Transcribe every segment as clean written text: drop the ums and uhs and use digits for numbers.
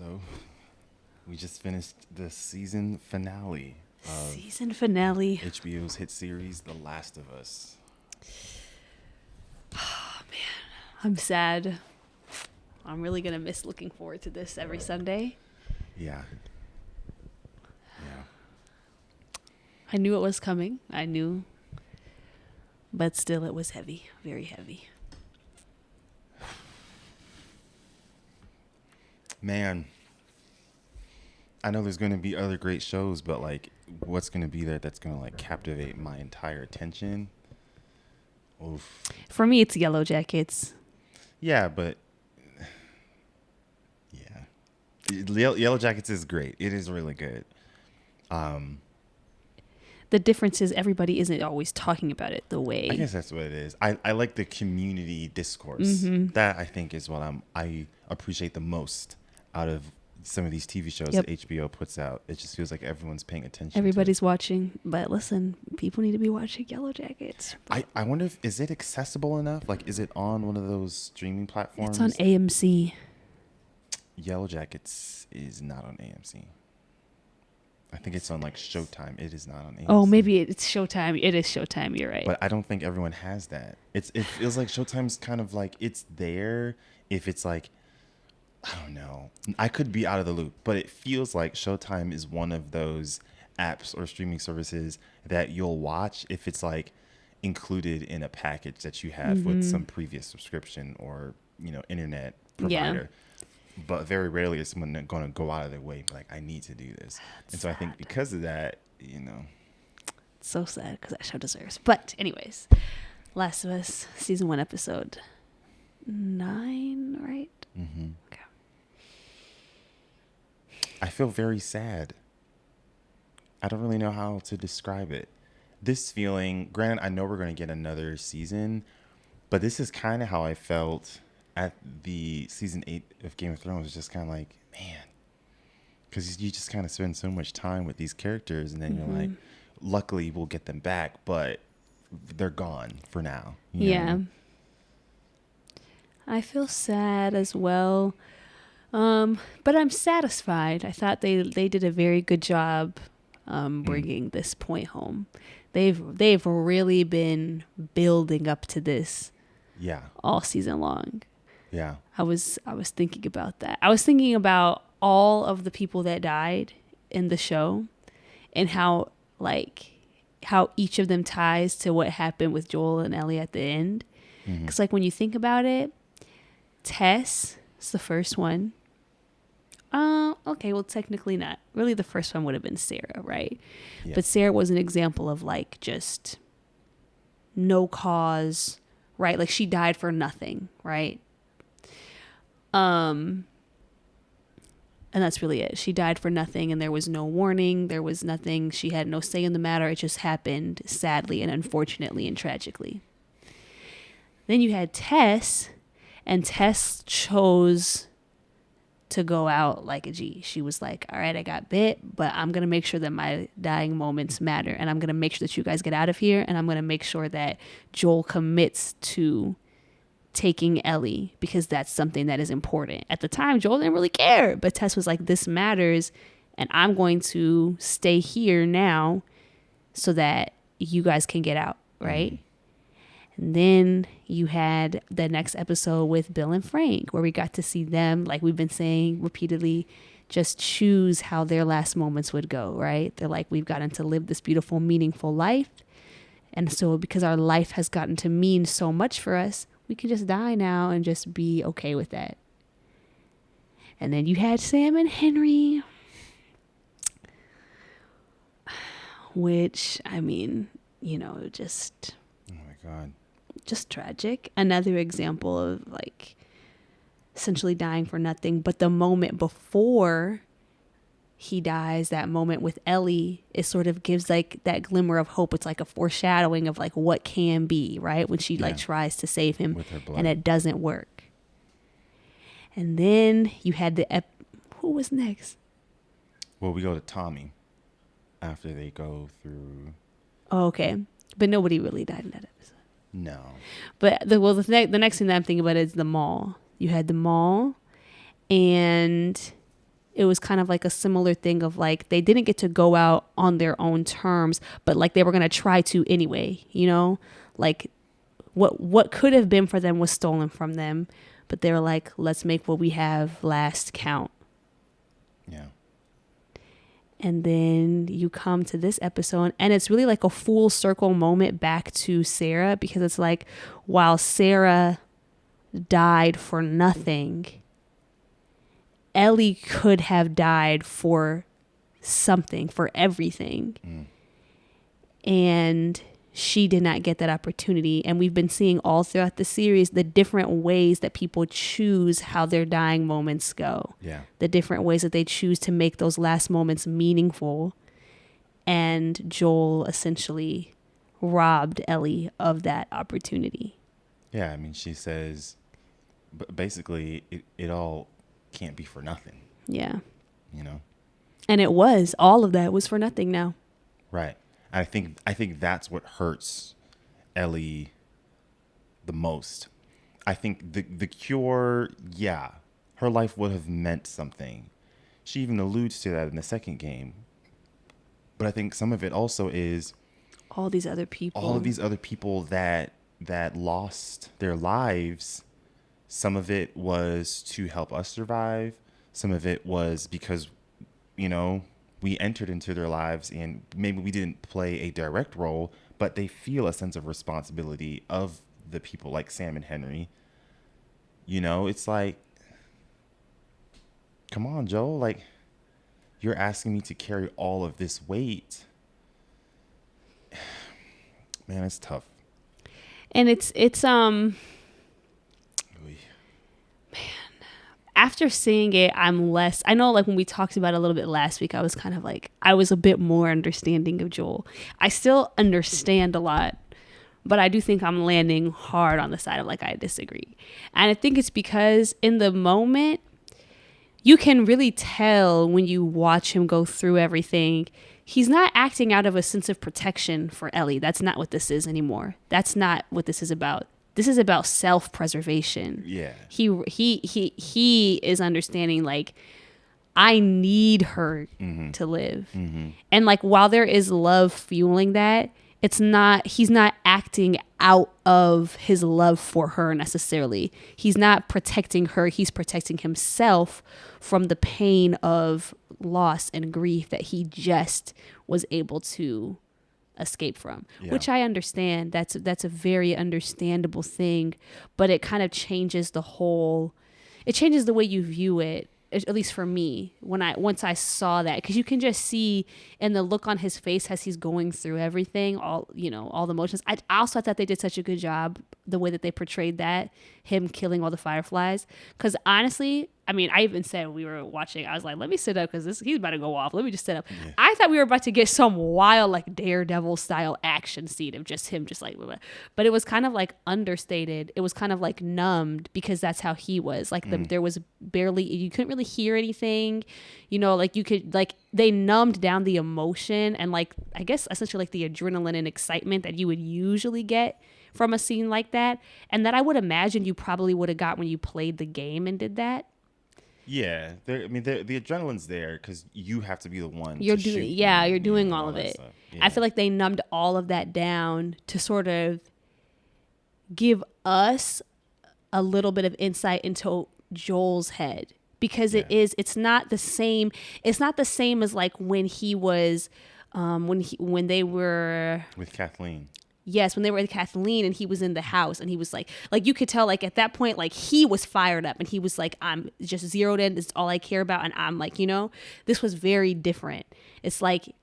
So we just finished the season finale of Season finale. HBO's hit series, The Last of Us. I'm sad. I'm really going to miss looking forward to this every Sunday. Yeah. Yeah. I knew it was coming. I knew. But still, it was heavy. Very heavy. Man, I know there's going to be other great shows, but like, what's going to be there that's going to like captivate my entire attention? Oof. For me, it's Yellow Jackets. Yeah, but yeah, Yellow Jackets is great. It is really good. The difference is everybody isn't always talking about it the way. I guess that's what it is. I like the community discourse. That I think is what I appreciate the most out of some of these TV shows Yep. that HBO puts out. It just feels like everyone's paying attention. Everybody's watching. But listen, people need to be watching Yellow Jackets. I wonder if is it accessible enough? Like, is it on one of those streaming platforms? It's on AMC. Yellow Jackets is not on AMC. I think it's on like Showtime. It is not on AMC. Oh, maybe it's Showtime. It is Showtime. You're right. But I don't think everyone has that. It feels like Showtime's kind of like it's there if it's like, I don't know. I could be out of the loop, but it feels like Showtime is one of those apps or streaming services that you'll watch if it's like included in a package that you have with some previous subscription or, internet provider. But very rarely is someone going to go out of their way and be like, I need to do this. And so I think because of that, It's so sad because that show deserves. But anyways, Last of Us season 1 episode 9, right? Mm-hmm. Okay. I feel very sad. I don't really know how to describe it. This feeling, granted, I know we're going to get another season, but this is kind of how I felt at the season 8 of Game of Thrones. Just kind of like, man, because you just kind of spend so much time with these characters, and then you're like, luckily we'll get them back, but they're gone for now. Yeah. I feel sad as well. But I'm satisfied. I thought they did a very good job bringing this point home. They've really been building up to this Yeah. all season long. Yeah. I was thinking about that. I was thinking about all of the people that died in the show and how each of them ties to what happened with Joel and Ellie at the end. Because like when you think about it, Tess is the first one. Okay, well technically not. Really the first one would have been Sarah, right? Yeah. But Sarah was an example of like just no cause, right? Like she died for nothing, right? And that's really it. She died for nothing and there was no warning. There was nothing. She had no say in the matter. It just happened sadly and unfortunately and tragically. Then you had Tess, and Tess chose to go out like a G. She was like, all right, I got bit, but I'm going to make sure that my dying moments matter. And I'm going to make sure that you guys get out of here. And I'm going to make sure that Joel commits to taking Ellie because that's something that is important. At the time, Joel didn't really care, but Tess was like, this matters and I'm going to stay here now so that you guys can get out, right? And then you had the next episode with Bill and Frank where we got to see them, like we've been saying repeatedly, just choose how their last moments would go, right? They're like, we've gotten to live this beautiful, meaningful life. And so because our life has gotten to mean so much for us, we can just die now and just be okay with that. And then you had Sam and Henry, which, I mean, just... Oh my God. Just tragic. Another example of like essentially dying for nothing. But the moment before he dies, that moment with Ellie, it sort of gives like that glimmer of hope. It's like a foreshadowing of like what can be, right? When she like tries to save him With her blood. and it doesn't work. And then you had who was next? Well, we go to Tommy after they go through. Oh, okay. But nobody really died in that episode. No. But the next thing that I'm thinking about is the mall. You had the mall, and it was kind of like a similar thing of like they didn't get to go out on their own terms, but like they were going to try to anyway, you know? Like what could have been for them was stolen from them, but they were like, let's make what we have last count. Yeah. And then you come to this episode, and it's really like a full circle moment back to Sarah, because it's like, while Sarah died for nothing, Ellie could have died for something, for everything. And she did not get that opportunity. And we've been seeing all throughout the series the different ways that people choose how their dying moments go. Yeah. The different ways that they choose to make those last moments meaningful. And Joel essentially robbed Ellie of that opportunity. Yeah, I mean, she says, basically, it all can't be for nothing, Yeah. you know? And it was. All of that was for nothing now. Right. I think that's what hurts Ellie the most. I think the cure, yeah, her life would have meant something. She even alludes to that in the second game. But I think some of it also is All these other people. all of these other people that lost their lives. Some of it was to help us survive. Some of it was because, you know, we entered into their lives and maybe we didn't play a direct role, but they feel a sense of responsibility of the people like Sam and Henry. You know, it's like, come on, Joel, like, you're asking me to carry all of this weight. Man, it's tough. And it's Oy. after seeing it, I'm less, I know like when we talked about it a little bit last week, I was kind of like, I was a bit more understanding of Joel. I still understand a lot, but I do think I'm landing hard on the side of like, I disagree. And I think it's because in the moment, you can really tell when you watch him go through everything, he's not acting out of a sense of protection for Ellie. That's not what this is anymore. That's not what this is about. This is about self-preservation. Yeah. He is understanding like, I need her to live. And like, while there is love fueling that, he's not acting out of his love for her necessarily. He's not protecting her. He's protecting himself from the pain of loss and grief that he just was able to escape from, which I understand. That's a very understandable thing, but it kind of changes it changes the way you view it, at least for me, once I saw that, because you can just see in the look on his face as he's going through everything, all the emotions. I also thought they did such a good job the way that they portrayed that, him killing all the fireflies, because honestly, I mean, I even said when we were watching, I was like, let me sit up because he's about to go off. Let me just sit up. Yeah. I thought we were about to get some wild, like Daredevil style action scene of just him, just like, blah, blah. But it was kind of like understated. It was kind of like numbed because that's how he was. Like there was barely, you couldn't really hear anything, like you could, like they numbed down the emotion and like, I guess essentially like the adrenaline and excitement that you would usually get from a scene like that. And that I would imagine you probably would have got when you played the game and did that. Yeah, the adrenaline's there because you have to be the one. You're to doing, shoot yeah, and, you're doing know, all of it. Yeah. I feel like they numbed all of that down to sort of give us a little bit of insight into Joel's head, because it's not the same. It's not the same as like when he was, when they were with Kathleen. Yes, when they were with Kathleen and he was in the house and he was like you could tell like at that point like he was fired up and he was like, I'm just zeroed in. This is all I care about. And I'm like, this was very different. It's like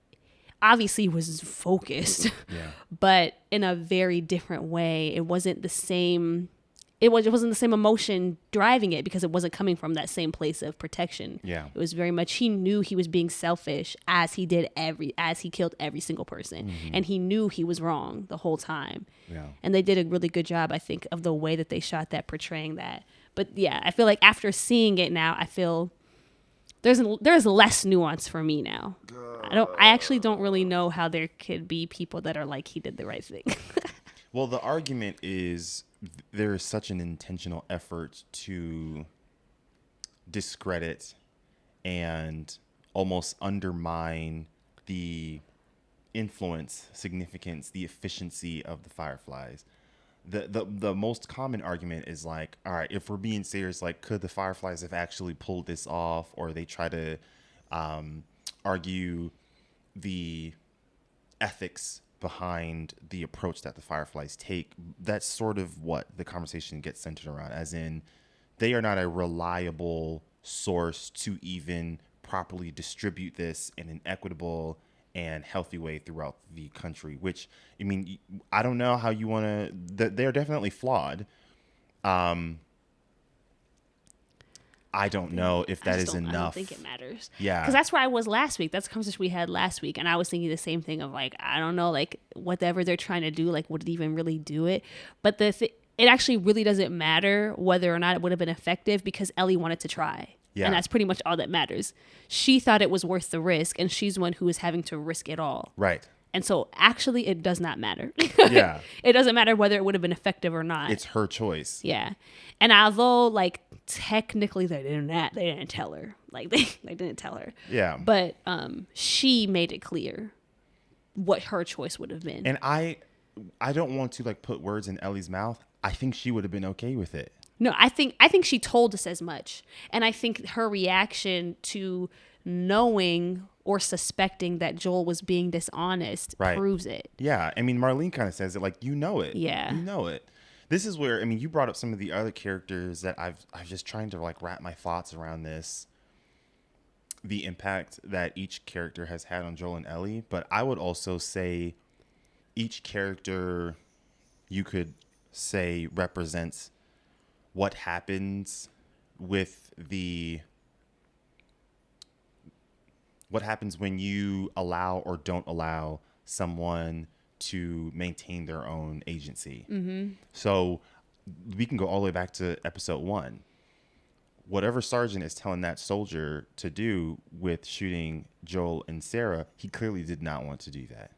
obviously he was focused, but in a very different way. It wasn't the same. It wasn't the same emotion driving it because it wasn't coming from that same place of protection. Yeah. It was very much, he knew he was being selfish as he killed every single person. And he knew he was wrong the whole time. Yeah. And they did a really good job, I think, of the way that they shot that, portraying that. But yeah, I feel like after seeing it now, I feel there's less nuance for me now. I actually don't really know how there could be people that are like, he did the right thing. Well, the argument is there is such an intentional effort to discredit and almost undermine the influence, significance, the efficiency of the Fireflies. The most common argument is like, all right, if we're being serious, like, could the Fireflies have actually pulled this off? Or they try to argue the ethics behind the approach that the Fireflies take. That's sort of what the conversation gets centered around, as in they are not a reliable source to even properly distribute this in an equitable and healthy way throughout the country. Which, I mean, I don't know how you want to. They're definitely flawed. I don't know if I that just is don't. I don't enough. think it matters. Yeah. Because that's where I was last week. That's the conversation we had last week, and I was thinking the same thing of like, I don't know, like whatever they're trying to do, like would it even really do it? But it actually really doesn't matter whether or not it would have been effective because Ellie wanted to try. Yeah. And that's pretty much all that matters. She thought it was worth the risk, and she's one who is having to risk it all. Right. And so actually it does not matter. Yeah. It doesn't matter whether it would have been effective or not. It's her choice. Yeah. And although like technically they didn't tell her. Like they didn't tell her. Yeah. But she made it clear what her choice would have been. And I don't want to like put words in Ellie's mouth. I think she would have been okay with it. No, I think she told us as much. And I think her reaction to knowing or suspecting that Joel was being dishonest proves it. Yeah. I mean, Marlene kind of says it like, you know it. Yeah. You know it. This is where, I mean, you brought up some of the other characters that I've just trying to like wrap my thoughts around this, the impact that each character has had on Joel and Ellie. But I would also say each character you could say represents what happens with what happens when you allow or don't allow someone to maintain their own agency. Mm-hmm. So we can go all the way back to episode 1. Whatever Sergeant is telling that soldier to do with shooting Joel and Sarah, he clearly did not want to do that.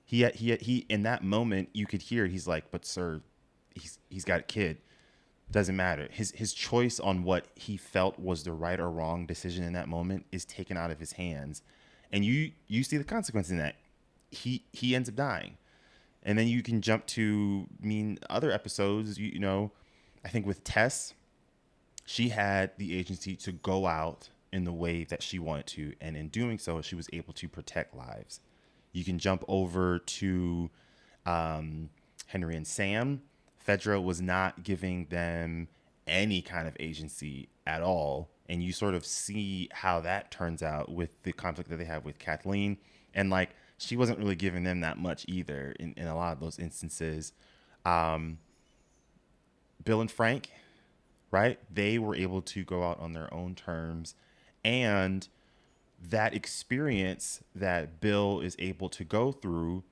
He in that moment, you could hear it. He's like, but sir, he's got a kid. Doesn't matter. His choice on what he felt was the right or wrong decision in that moment is taken out of his hands, and you see the consequence in that. He ends up dying, and then you can jump to other episodes. You know, I think with Tess, she had the agency to go out in the way that she wanted to, and in doing so, she was able to protect lives. You can jump over to Henry and Sam. Fedra was not giving them any kind of agency at all. And you sort of see how that turns out with the conflict that they have with Kathleen. And like, she wasn't really giving them that much either in a lot of those instances. Bill and Frank, right? They were able to go out on their own terms. And that experience that Bill is able to go through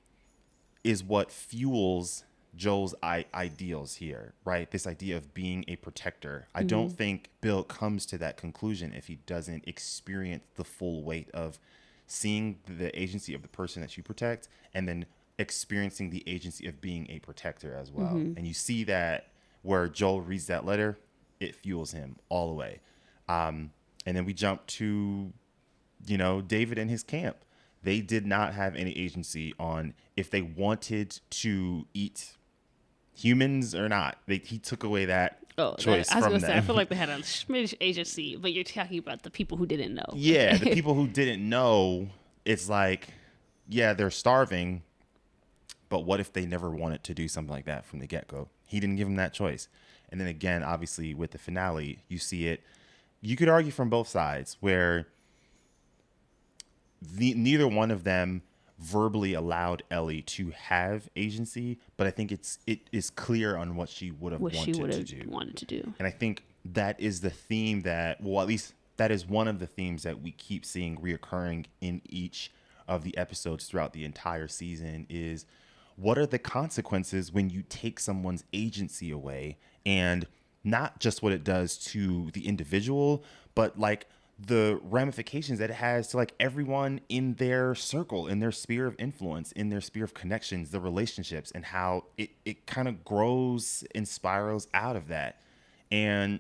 is what fuels Joel's ideals here, right? This idea of being a protector. I don't think Bill comes to that conclusion if he doesn't experience the full weight of seeing the agency of the person that you protect and then experiencing the agency of being a protector as well. And you see that where Joel reads that letter, it fuels him all the way. And then we jump to, David and his camp. They did not have any agency on if they wanted to eat humans or not. He took away that choice from them. I was going to say, I feel like they had a smidge agency, but you're talking about the people who didn't know. Yeah, the people who didn't know, it's like, yeah, they're starving, but what if they never wanted to do something like that from the get-go? He didn't give them that choice. And then again, obviously, with the finale, you see it. You could argue from both sides where neither one of them verbally allowed Ellie to have agency, but I think it is clear on what she would have wanted to do. And I think that is the theme that, well, at least that is one of the themes that we keep seeing reoccurring in each of the episodes throughout the entire season is what are the consequences when you take someone's agency away, and not just what it does to the individual, but like the ramifications that it has to like everyone in their circle, in their sphere of influence, in their sphere of connections, the relationships, and how it kind of grows and spirals out of that. And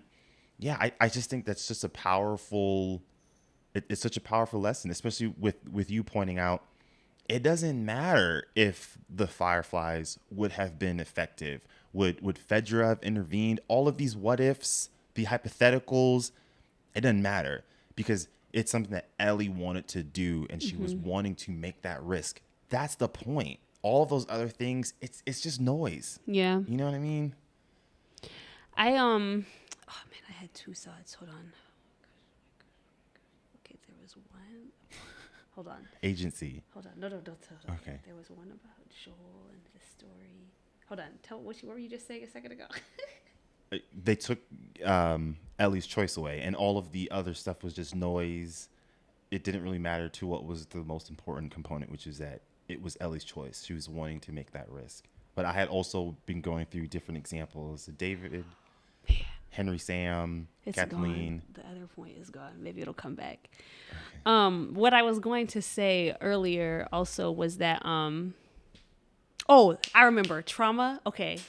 yeah, I just think that's just a powerful It's such a powerful lesson, especially with you pointing out it doesn't matter if the Fireflies would have been effective. Would Fedra have intervened? All of these what ifs, the hypotheticals, it doesn't matter because it's something that Ellie wanted to do and she was wanting to make that risk. That's the point. All those other things, it's just noise. Yeah. You know what I mean? Oh man, I had two thoughts. Hold on. Okay, there was one. Hold on. Agency. Hold on. No, don't. Okay. There was one about Joel and the story. Hold on. What were you just saying a second ago? They took Ellie's choice away, and all of the other stuff was just noise. It didn't really matter to what was the most important component, which is that it was Ellie's choice. She was wanting to make that risk. But I had also been going through different examples. David, Henry Sam, It's Kathleen. gone. The other point is gone. Maybe it'll come back. Okay. What I was going to say earlier also was that oh, I remember trauma. Okay.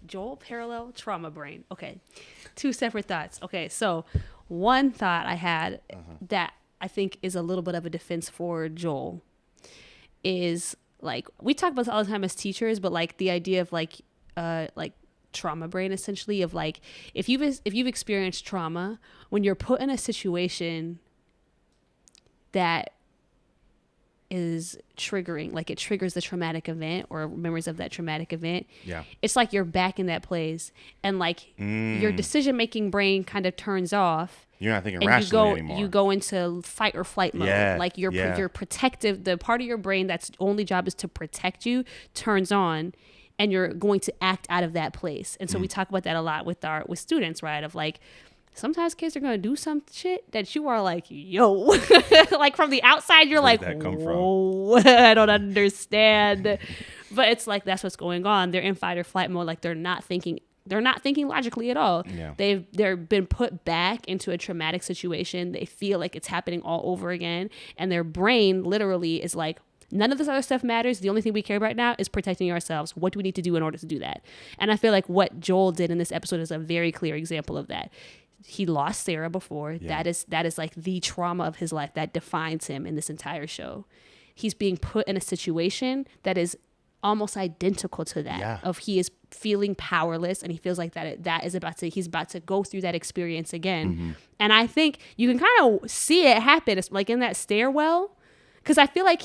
Joel parallel trauma brain. Okay. Two separate thoughts. Okay, so one thought I had that I think is a little bit of a defense for Joel is like we talk about this all the time as teachers, but like the idea of like trauma brain essentially of like if you've experienced trauma, when you're put in a situation that is triggering, like it triggers the traumatic event or memories of that traumatic event. Yeah. It's like you're back in that place and like your decision making brain kind of turns off. You're not thinking And rationally anymore. you go into fight or flight mode. Yeah, Like your protective, the part of your brain that's only job is to protect you turns on, and you're going to act out of that place. And so we talk about that a lot with students, right? Of like, sometimes kids are going to do some shit that you are like, yo, like from the outside, you're Where like, did that come whoa, I don't understand. But it's like, that's what's going on. They're in fight or flight mode. Like they're not thinking logically at all. Yeah. They're been put back into a traumatic situation. They feel like it's happening all over again. And their brain literally is like, none of this other stuff matters. The only thing we care about right now is protecting ourselves. What do we need to do in order to do that? And I feel like what Joel did in this episode is a very clear example of that. He lost Sarah before. Yeah. That is like the trauma of his life that defines him in this entire show. He's being put in a situation that is almost identical to that. Yeah. Of he is feeling powerless and he feels like he's about to go through that experience again. And I think you can kind of see it happen. It's like in that stairwell. Because I feel like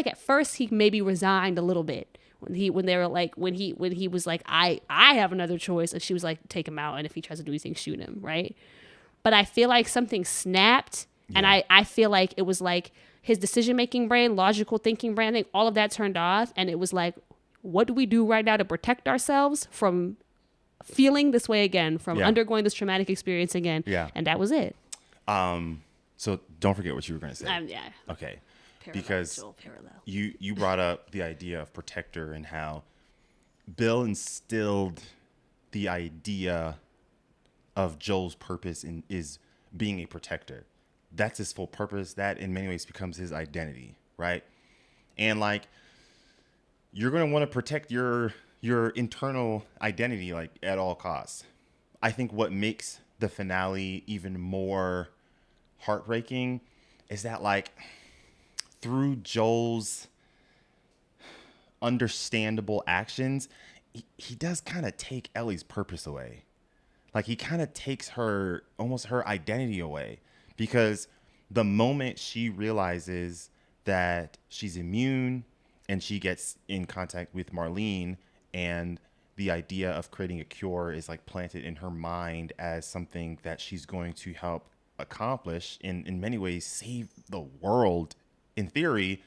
at first he maybe resigned a little bit when he was like, I have another choice, and she was like, take him out, and if he tries to do anything, shoot him, right? But I feel like something snapped, and I feel like it was like his decision making brain, logical thinking brain, I think all of that turned off, and it was like, what do we do right now to protect ourselves from feeling this way again, from undergoing this traumatic experience again? Yeah. And that was it. So don't forget what you were going to say. Yeah. Okay. Parallel, Because Joel, parallel. you brought up the idea of protector and how Bill instilled the idea of Joel's purpose is being a protector. That's his full purpose. That in many ways becomes his identity, right? And like you're going to want to protect your internal identity like at all costs. I think what makes the finale even more heartbreaking is that like through Joel's understandable actions, he does kind of take Ellie's purpose away. Like he kind of takes almost her identity away, because the moment she realizes that she's immune and she gets in contact with Marlene, and the idea of creating a cure is like planted in her mind as something that she's going to help accomplish, in many ways save the world in theory,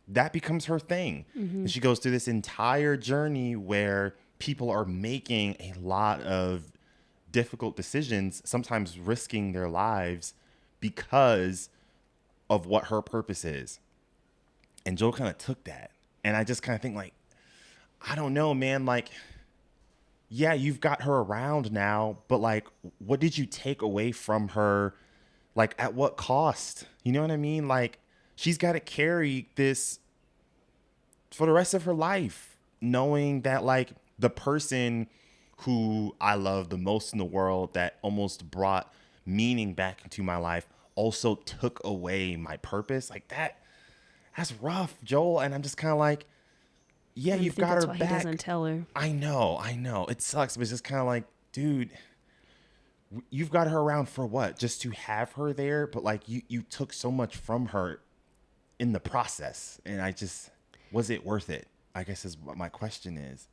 that becomes her thing. And she goes through this entire journey where people are making a lot of difficult decisions, sometimes risking their lives because of what her purpose is. And Joel kind of took that. And I just kind of think like, I don't know, man, like, yeah, you've got her around now, but like, what did you take away from her? Like, at what cost? You know what I mean? Like, she's got to carry this for the rest of her life, knowing that like the person who I love the most in the world, that almost brought meaning back into my life, also took away my purpose. Like that's rough, Joel. And I'm just kind of like, yeah, And I you've think got that's her why he back. doesn't tell her. I know. It sucks, but it's just kind of like, dude, you've got her around for what? Just to have her there, but like you took so much from her in the process, and I just was it worth it? I guess is what my question is.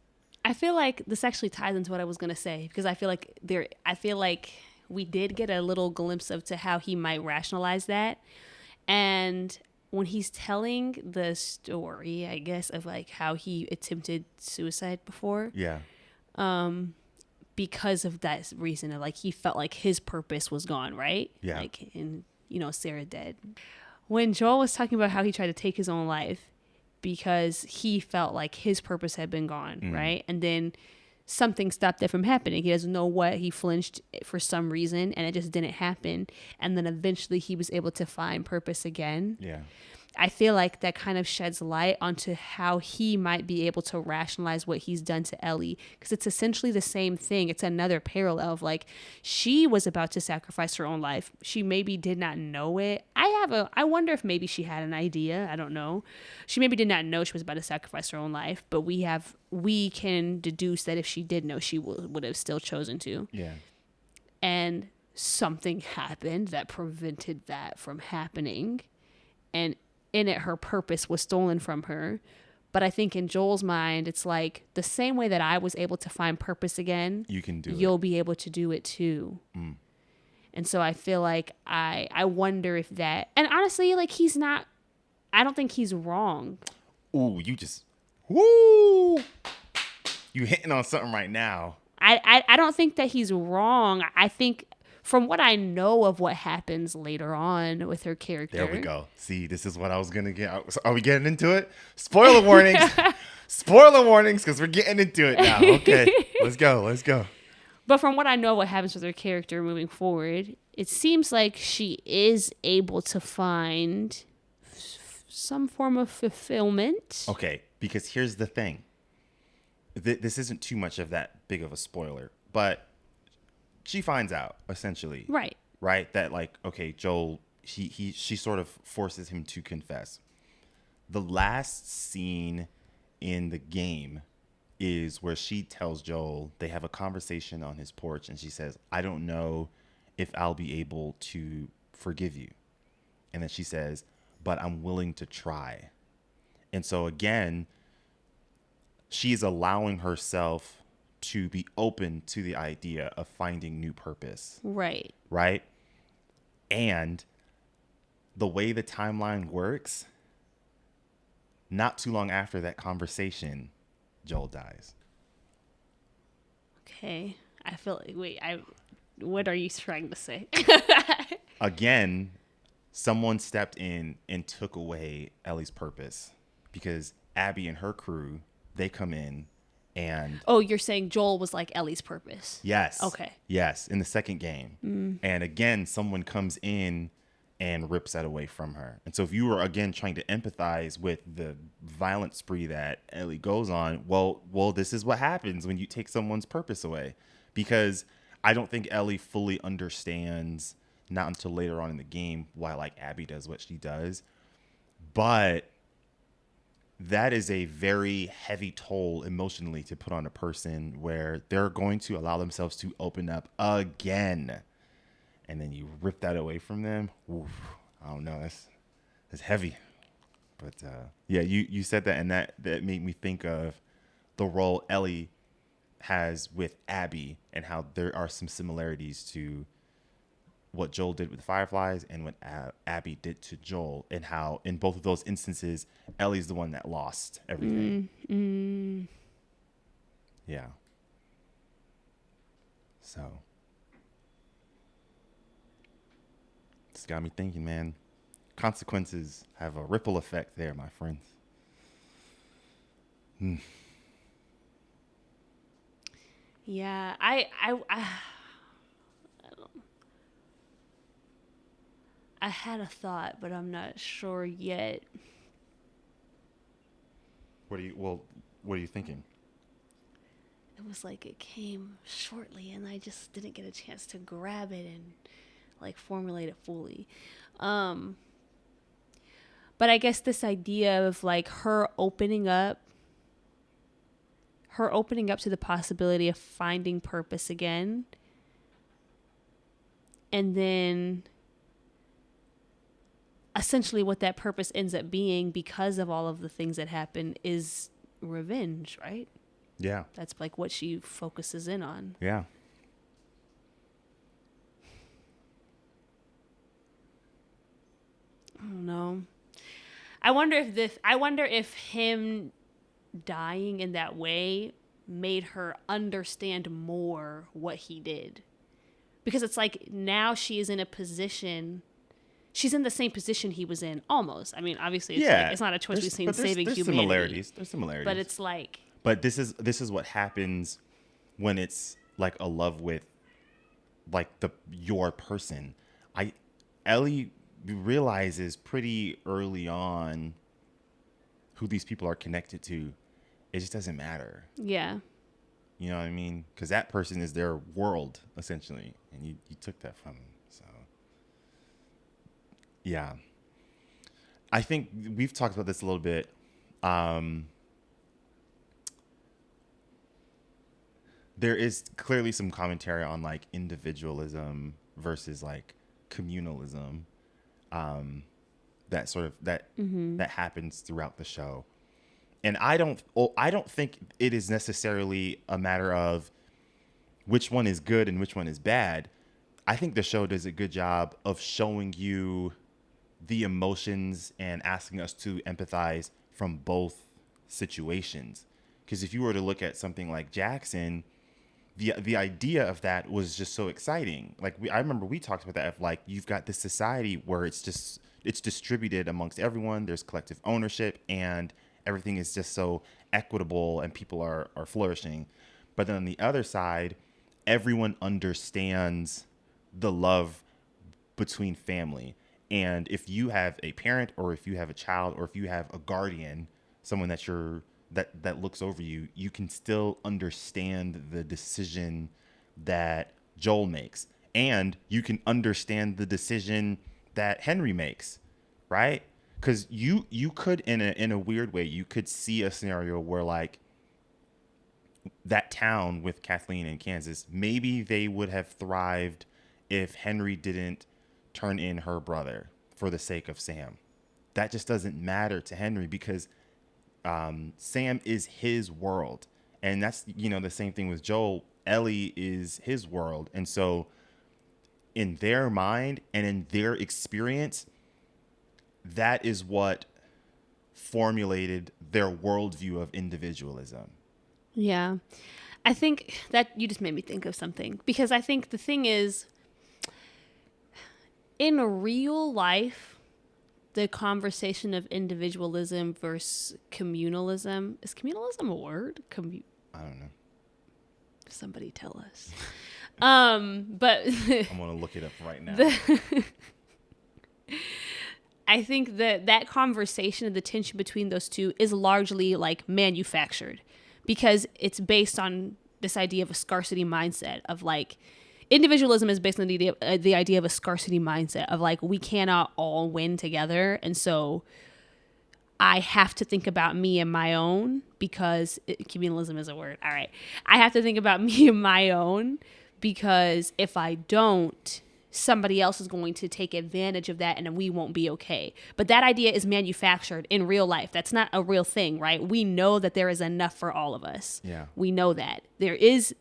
I feel like this actually ties into what I was gonna say because I feel like we did get a little glimpse of to how he might rationalize that, and when he's telling the story, I guess of like how he attempted suicide before Yeah, because of that reason of like he felt like his purpose was gone, right? yeah, Like and Sarah dead. When Joel was talking about how he tried to take his own life because he felt like his purpose had been gone, right? And then something stopped that from happening. He doesn't know what. He flinched for some reason and it just didn't happen. And then eventually he was able to find purpose again. yeah. I feel like that kind of sheds light onto how he might be able to rationalize what he's done to Ellie because it's essentially the same thing. It's another parallel of like she was about to sacrifice her own life. She maybe did not know it. I wonder if maybe she had an idea. I don't know. She maybe did not know she was about to sacrifice her own life, but we can deduce that if she did know, she would have still chosen to. Yeah. And something happened that prevented that from happening. And in it, her purpose was stolen from her. But I think in Joel's mind, it's like the same way that I was able to find purpose again, You can do you'll it. be able to do it too. And so I feel like I wonder if that, and honestly, like I don't think he's wrong. Ooh, woo! You hitting on something right now. I don't think that he's wrong. I think from what I know of what happens later on with her character. There we go. See, this is what I was gonna get. Are we getting into it? Spoiler warnings. Spoiler warnings, because we're getting into it now. Okay, let's go. But from what I know, what happens with her character moving forward, it seems like she is able to find some form of fulfillment. Okay, because here's the thing. This isn't too much of that big of a spoiler, but she finds out essentially, Right. right? That like, okay, Joel, she sort of forces him to confess. The last scene in the game is where she tells Joel, they have a conversation on his porch, and she says, I don't know if I'll be able to forgive you. And then she says, but I'm willing to try. And so again, she's allowing herself to be open to the idea of finding new purpose, Right. right? And the way the timeline works, not too long after that conversation, Joel dies. Okay. I feel like, what are you trying to say? Again, someone stepped in and took away Ellie's purpose because Abby and her crew, they come in and Oh, you're saying Joel was like Ellie's purpose. yes. Okay. Yes, in the second game. And again, someone comes in and rips that away from her. And so if you were again trying to empathize with the violent spree that Ellie goes on, well, this is what happens when you take someone's purpose away. Because I don't think Ellie fully understands, not until later on in the game, why like Abby does what she does. But that is a very heavy toll emotionally to put on a person where they're going to allow themselves to open up again. And then you rip that away from them. Oof, I don't know. That's heavy. But yeah, you said that, and that made me think of the role Ellie has with Abby and how there are some similarities to what Joel did with the Fireflies and what Abby did to Joel, and how in both of those instances, Ellie's the one that lost everything. Yeah. So it's got me thinking, man. Consequences have a ripple effect there, my friends. Yeah, I had a thought, but I'm not sure yet. What are you thinking? It was like it came shortly, and I just didn't get a chance to grab it and like formulate it fully. But I guess this idea of like her opening up to the possibility of finding purpose again, and then essentially what that purpose ends up being because of all of the things that happen is revenge, right? Yeah. That's like what she focuses in on. Yeah. I don't know. I wonder if him dying in that way made her understand more what he did. Because it's like now she is in a position, she's in the same position he was in almost. I mean, obviously it's like it's not a choice between saving there's humanity. There's similarities. But it's like, but this is what happens when it's like a love with like your person. Ellie realizes pretty early on who these people are connected to. It just doesn't matter. yeah. You know what I mean? Because that person is their world, essentially. And you took that from them. So, yeah. I think we've talked about this a little bit. There is clearly some commentary on, like, individualism versus, like, communalism. That happens throughout the show. And I don't think it is necessarily a matter of which one is good and which one is bad. I think the show does a good job of showing you the emotions and asking us to empathize from both situations. Because if you were to look at something like Jackson, the idea of that was just so exciting. Like I remember we talked about that. Of like you've got this society where it's distributed amongst everyone. There's collective ownership and everything is just so equitable and people are flourishing. But then on the other side, everyone understands the love between family. And if you have a parent or if you have a child or if you have a guardian, someone that looks over you, you can still understand the decision that Joel makes. And you can understand the decision that Henry makes, right? Because you could in a weird way, you could see a scenario where like that town with Kathleen in Kansas, maybe they would have thrived if Henry didn't turn in her brother for the sake of Sam. That just doesn't matter to Henry because Sam is his world. And that's, the same thing with Joel. Ellie is his world. And so in their mind and in their experience, that is what formulated their worldview of individualism. Yeah. I think that you just made me think of something because I think the thing is in real life, the conversation of individualism versus communalism, is communalism a word? I don't know. Somebody tell us. But I'm going to look it up right now. I think that conversation of the tension between those two is largely like manufactured because it's based on this idea of a scarcity mindset of like individualism is based on the idea of a scarcity mindset of like we cannot all win together. And so I have to think about me and my own because communalism is a word. All right. I have to think about me and my own because if I don't, somebody else is going to take advantage of that and then we won't be okay. But that idea is manufactured in real life. That's not a real thing, right? We know that there is enough for all of us. Yeah. We know that. There is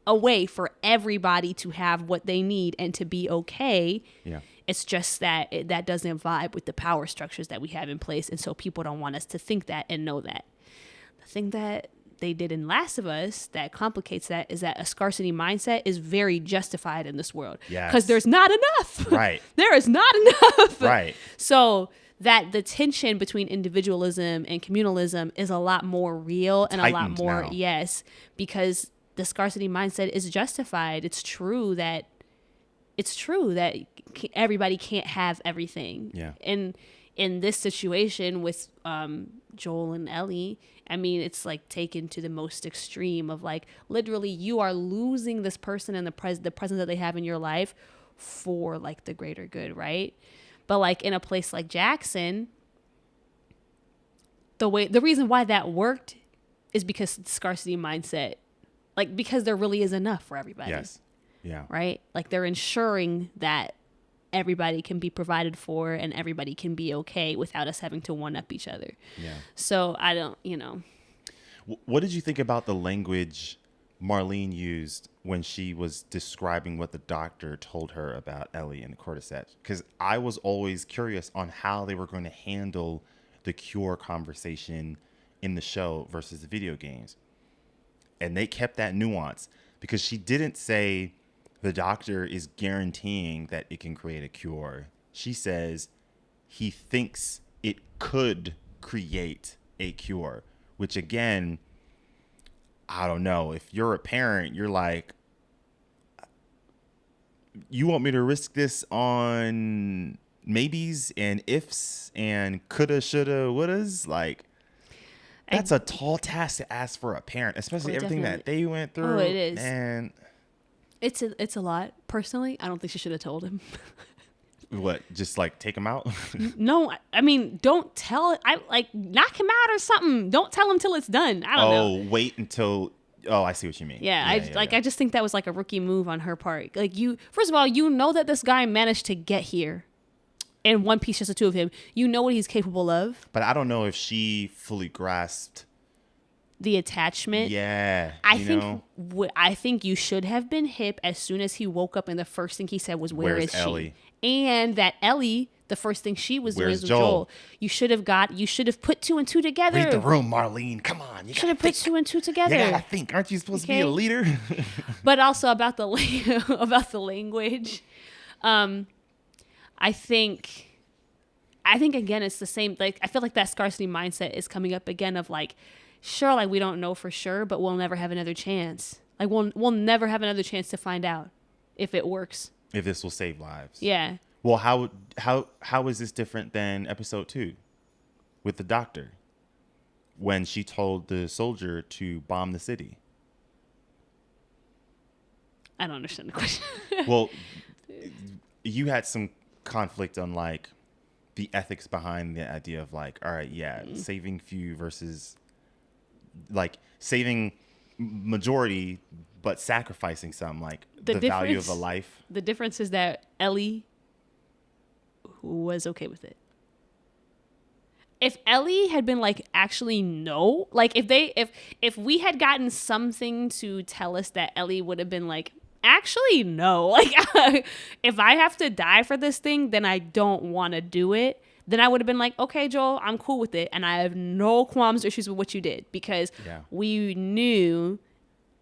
a way for everybody to have what they need and to be okay. Yeah. It's just that that doesn't vibe with the power structures that we have in place. And so people don't want us to think that and know that. The thing that they did in Last of Us that complicates that is that a scarcity mindset is very justified in this world. Yes. Because there's not enough. Right. There is not enough. Right. So that the tension between individualism and communalism is a lot more real and a lot more, now. Yes, because the scarcity mindset is justified. It's true that everybody can't have everything. Yeah. And in this situation with Joel and Ellie, I mean, it's like taken to the most extreme of like literally you are losing this person and the presence that they have in your life for like the greater good, right? But like in a place like Jackson, the reason why that worked is because scarcity mindset. Like, because there really is enough for everybody. Yes. Yeah. Right? Like, they're ensuring that everybody can be provided for and everybody can be okay without us having to one-up each other. Yeah. So, I don't, you know. What did you think about the language Marlene used when she was describing what the doctor told her about Ellie and the cordyceps? Because I was always curious on how they were going to handle the cure conversation in the show versus the video games. And they kept that nuance because she didn't say the doctor is guaranteeing that it can create a cure. She says he thinks it could create a cure, which again, I don't know. If you're a parent, you're like, you want me to risk this on maybes and ifs and coulda, shoulda, wouldas? Like, that's a tall task to ask for a parent, especially everything that they went through. Oh, it is. And it's a lot. Personally, I don't think she should have told him. What? Just like take him out? No, I mean, don't tell. I like knock him out or something. Don't tell him till it's done. I don't know. Oh, wait until. Oh, I see what you mean. Yeah, I just think that was like a rookie move on her part. Like, first of all, you know that this guy managed to get here in one piece, just the two of him. You know what he's capable of. But I don't know if she fully grasped the attachment. Yeah, I think you should have been hip as soon as he woke up, and the first thing he said was, "Where is Ellie?" And that Ellie, the first thing she was doing was Joel. You should have put two and two together. Read the room, Marlene. Come on, you should have put two and two together. You gotta think. Aren't you supposed to be a leader? But also about the language. I think again, it's the same. Like, I feel like that scarcity mindset is coming up again of like, sure, like we don't know for sure, but we'll never have another chance. Like we'll never have another chance to find out if it works. If this will save lives. Yeah. Well, how is this different than episode 2 with the doctor when she told the soldier to bomb the city? I don't understand the question. Well, you had some conflict on like the ethics behind the idea of like, all right, yeah, saving few versus like saving majority but sacrificing some, like the value of a life. The difference is that Ellie was okay with it. If Ellie had been like, actually no, like if we had gotten something to tell us that Ellie would have been like, actually no, like if I have to die for this thing, then I don't want to do it. Then I would have been like, okay, Joel, I'm cool with it. And I have no qualms or issues with what you did, because we knew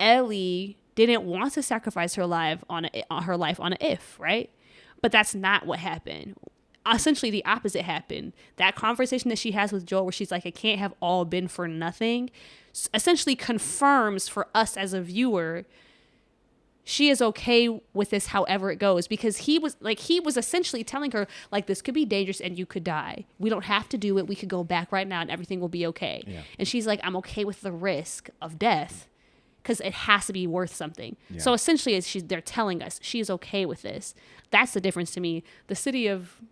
Ellie didn't want to sacrifice her life on an if, right? But that's not what happened. Essentially, the opposite happened. That conversation that she has with Joel, where she's like, it can't have all been for nothing, essentially confirms for us as a viewer, she is okay with this however it goes, because he was essentially telling her like, this could be dangerous and you could die. We don't have to do it. We could go back right now and everything will be okay. Yeah. And she's like, I'm okay with the risk of death because it has to be worth something. Yeah. So essentially they're telling us she is okay with this. That's the difference to me. The city of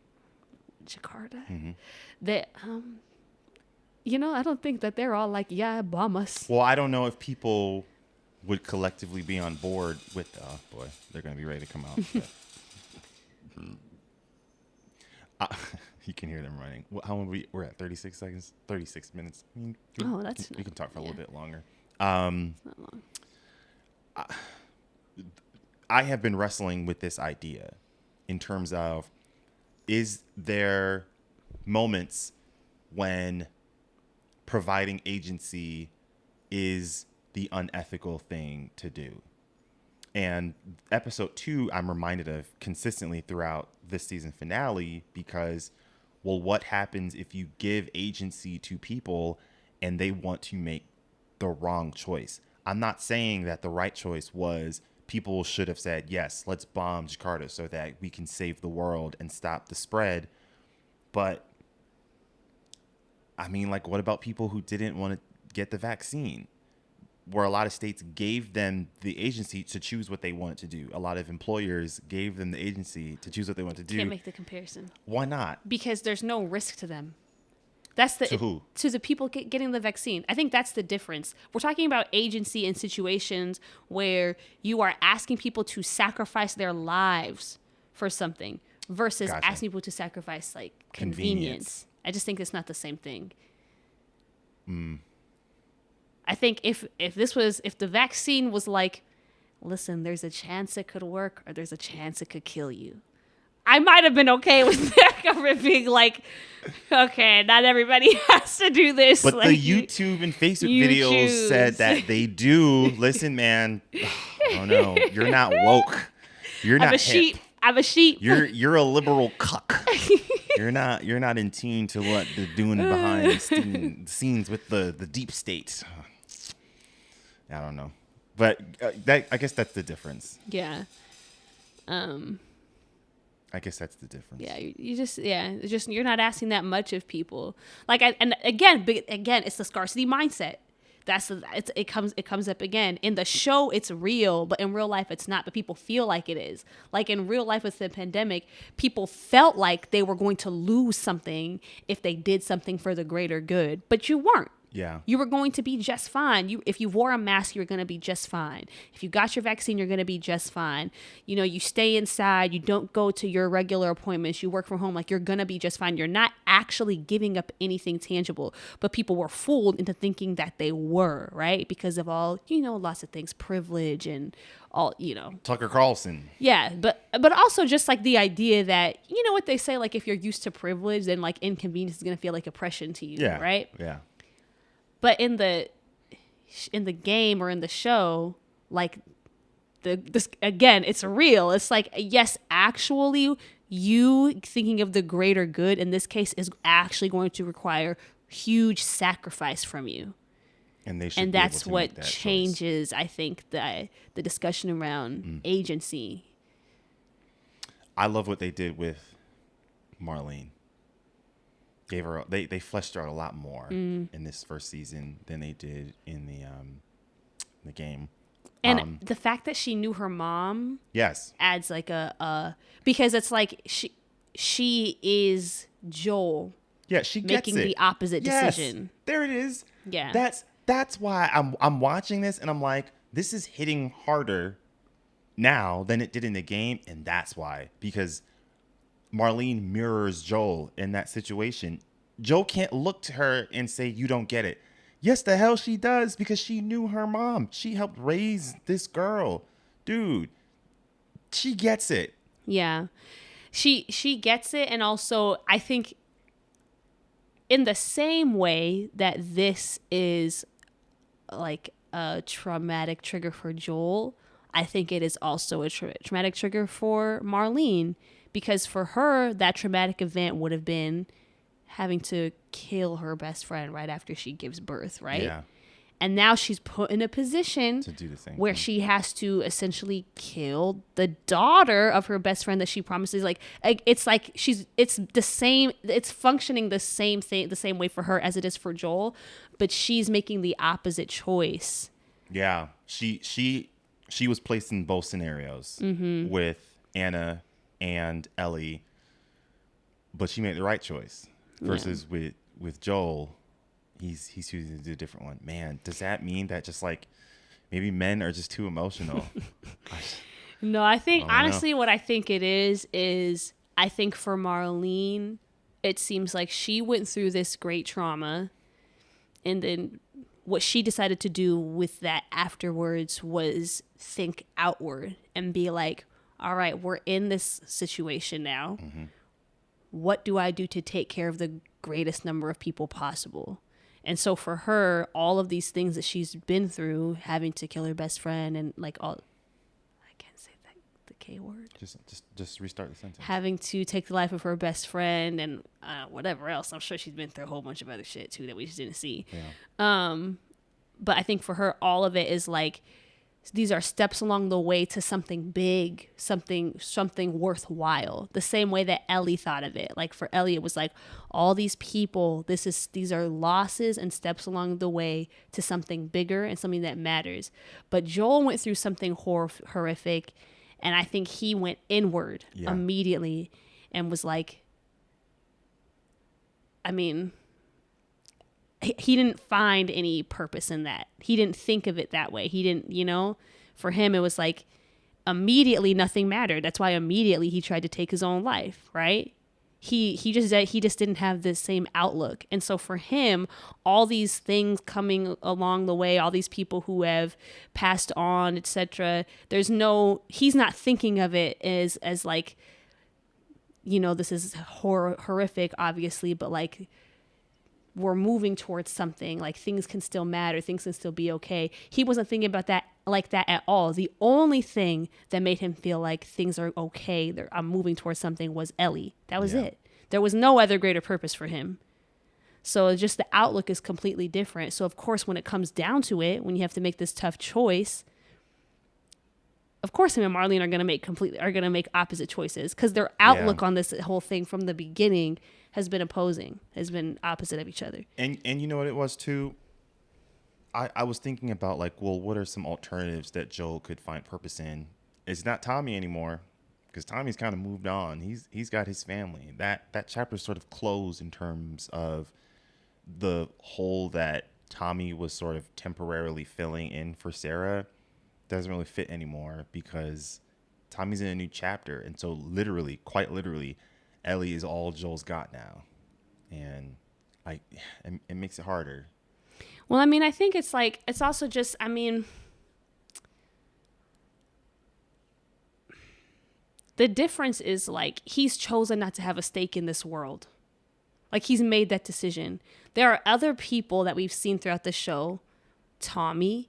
Jakarta, that I don't think that they're all like, yeah, bomb us. Well, I don't know if people would collectively be on board with, oh boy, they're going to be ready to come out. You can hear them running. How long we're at? 36 seconds, 36 minutes. I mean, we can talk for a little bit longer. It's not long. I have been wrestling with this idea in terms of, is there moments when providing agency is the unethical thing to do? And episode 2, I'm reminded of consistently throughout this season finale, because, well, what happens if you give agency to people and they want to make the wrong choice? I'm not saying that the right choice was people should have said, yes, let's bomb Jakarta so that we can save the world and stop the spread. But I mean, like, what about people who didn't want to get the vaccine? where a lot of states gave them the agency to choose what they wanted to do. A lot of employers gave them the agency to choose what they want to do. Can't make the comparison. Why not? Because there's no risk to them. That's the To who? To the people getting the vaccine. I think that's the difference. We're talking about agency in situations where you are asking people to sacrifice their lives for something versus Gotcha. asking people to sacrifice like convenience. I just think it's not the same thing. I think if the vaccine was like, listen, there's a chance it could work or there's a chance it could kill you, I might have been okay with the government being like, okay, not everybody has to do this. But like, the YouTube and Facebook you videos choose. said that they do. Listen, man. Oh no, you're not woke. You're not I'm a hip. sheep. I'm a sheep. You're a liberal cuck. You're not in tune to what they're doing behind the scenes with the deep state. I don't know, but I guess that's the difference. Yeah. I guess that's the difference. Yeah, it's just you're not asking that much of people. And again, it's the scarcity mindset. It comes up again in the show. It's real, but in real life, it's not. But people feel like it is. Like in real life with the pandemic, people felt like they were going to lose something if they did something for the greater good, but you weren't. Yeah. You were going to be just fine. If you wore a mask, you're going to be just fine. If you got your vaccine, you're going to be just fine. You know, you stay inside. You don't go to your regular appointments. You work from home. Like, you're going to be just fine. You're not actually giving up anything tangible. But people were fooled into thinking that they were, right? Because of all, lots of things, privilege and all, Tucker Carlson. Yeah, but also just like the idea that, what they say, like if you're used to privilege, then like inconvenience is going to feel like oppression to you, Yeah. right? Yeah. But in the game or in the show, like this again, it's real. It's like, yes, actually, you thinking of the greater good in this case is actually going to require huge sacrifice from you. And that's what changes, I think, the discussion around agency. I love what they did with Marlene. Gave her they fleshed her out a lot more in this first season than they did in the game. And the fact that she knew her mom, yes, adds like because it's like she is Joel. Yeah, she gets making the opposite decision. There it is. Yeah. That's why I'm watching this and I'm like, this is hitting harder now than it did in the game, and that's why, because Marlene mirrors Joel in that situation. Joel can't look to her and say, you don't get it. Yes, the hell she does, because she knew her mom. She helped raise this girl. Dude, she gets it. Yeah. She gets it, and also I think in the same way that this is like a traumatic trigger for Joel, I think it is also a traumatic trigger for Marlene. Because for her, that traumatic event would have been having to kill her best friend right after she gives birth, right? Yeah. And now she's put in a position To do the same where thing. she has to essentially kill the daughter of her best friend that she promises. It's the same. It's functioning the same thing, the same way for her as it is for Joel, but she's making the opposite choice. Yeah. She was placed in both scenarios with Anna and Ellie, but she made the right choice. Versus with Joel, he's choosing to do a different one. Man, does that mean that just like maybe men are just too emotional? No, I think I don't honestly what I think it is I think for Marlene, it seems like she went through this great trauma, and then what she decided to do with that afterwards was think outward and be like, all right, we're in this situation now. Mm-hmm. What do I do to take care of the greatest number of people possible? And so for her, all of these things that she's been through, having to kill her best friend and like all, I can't say that, the K word. Just restart the sentence. Having to take the life of her best friend and whatever else. I'm sure she's been through a whole bunch of other shit too that we just didn't see. Yeah. But I think for her, all of it is like these are steps along the way to something big, something worthwhile. The same way that Ellie thought of it. Like for Ellie, it was like all these people, these are losses and steps along the way to something bigger and something that matters. But Joel went through something horrific, and I think he went inward immediately and was like, I mean, he didn't find any purpose in that. He didn't think of it that way. He didn't, for him, it was like immediately nothing mattered. That's why immediately he tried to take his own life, right? He just didn't have the same outlook. And so for him, all these things coming along the way, all these people who have passed on, etc., he's not thinking of it as like, this is horrific, obviously, but like, we're moving towards something, like things can still matter, things can still be okay. He wasn't thinking about that like that at all. The only thing that made him feel like things are okay, I'm moving towards something, was Ellie. That was it. There was no other greater purpose for him. So just the outlook is completely different. So of course, when it comes down to it, when you have to make this tough choice, of course him and Marlene are gonna make opposite choices, because their outlook on this whole thing from the beginning has been opposite of each other. And you know what it was too? I was thinking about like, well, what are some alternatives that Joel could find purpose in? It's not Tommy anymore, because Tommy's kind of moved on. He's got his family. That chapter sort of closed in terms of the hole that Tommy was sort of temporarily filling in for Sarah. Doesn't really fit anymore, because Tommy's in a new chapter, and so quite literally, Ellie is all Joel's got now, and it makes it harder. Well, I mean, I think it's like, it's also just, I mean, the difference is like, he's chosen not to have a stake in this world. Like, he's made that decision. There are other people that we've seen throughout the show. Tommy's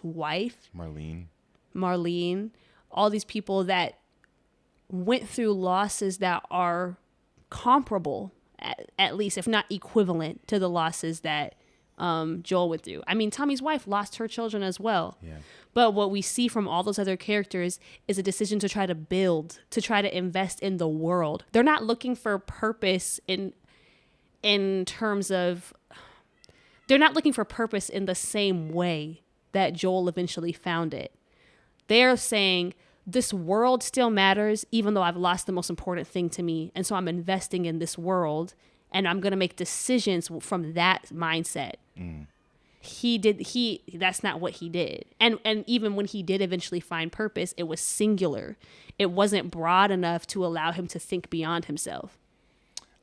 wife, Marlene, all these people that went through losses that are comparable, at least, if not equivalent, to the losses that Joel went through. I mean, Tommy's wife lost her children as well. Yeah. But what we see from all those other characters is a decision to try to build, to try to invest in the world. They're not looking for purpose in terms of, they're not looking for purpose in the same way that Joel eventually found it. They're saying, this world still matters, even though I've lost the most important thing to me. And so I'm investing in this world, and I'm going to make decisions from that mindset. That's not what he did. And even when he did eventually find purpose, it was singular. It wasn't broad enough to allow him to think beyond himself.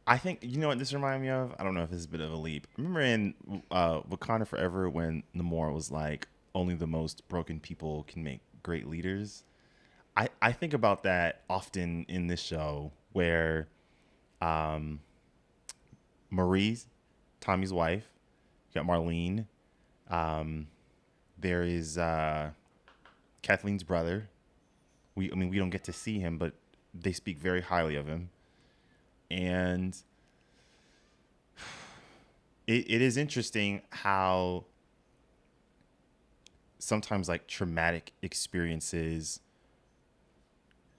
I think, you know what this reminded me of? I don't know if this is a bit of a leap. Remember in Wakanda Forever, when Namor was like, only the most broken people can make great leaders? I think about that often in this show, where Marie's Tommy's wife, you got Marlene, there is Kathleen's brother. We don't get to see him, but they speak very highly of him. And it is interesting how sometimes like traumatic experiences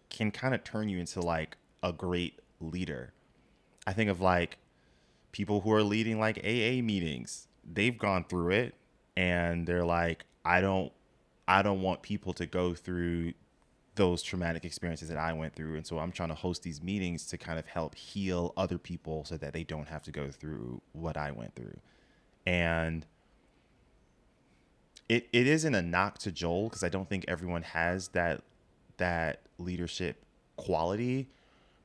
can kind of turn you into like a great leader. I think of like people who are leading like AA meetings. They've gone through it, and they're like, I don't want people to go through those traumatic experiences that I went through. And so I'm trying to host these meetings to kind of help heal other people so that they don't have to go through what I went through. And it isn't a knock to Joel, because I don't think everyone has that leadership quality,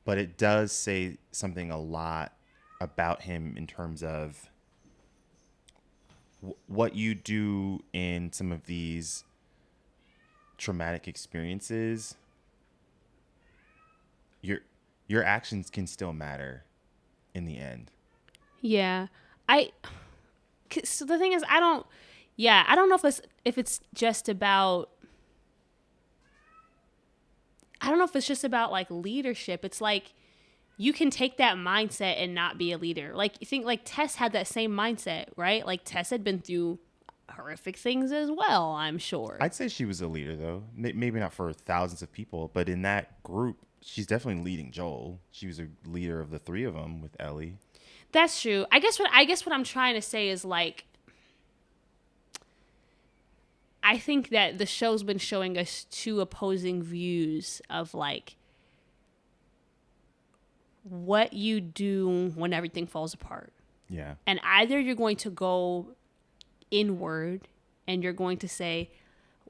but it does say something a lot about him in terms of what you do in some of these traumatic experiences. Your actions can still matter in the end. Yeah. So the thing is, I don't know if it's just about, I don't know if it's just about like leadership. It's like, you can take that mindset and not be a leader. Like, you think like Tess had that same mindset, right? Like Tess had been through horrific things as well, I'm sure. I'd say she was a leader, though. Maybe not for thousands of people, but in that group, she's definitely leading Joel. She was a leader of the three of them with Ellie. That's true. I guess what I'm trying to say is like, I think that the show's been showing us two opposing views of like what you do when everything falls apart. Yeah. And either you're going to go inward and you're going to say,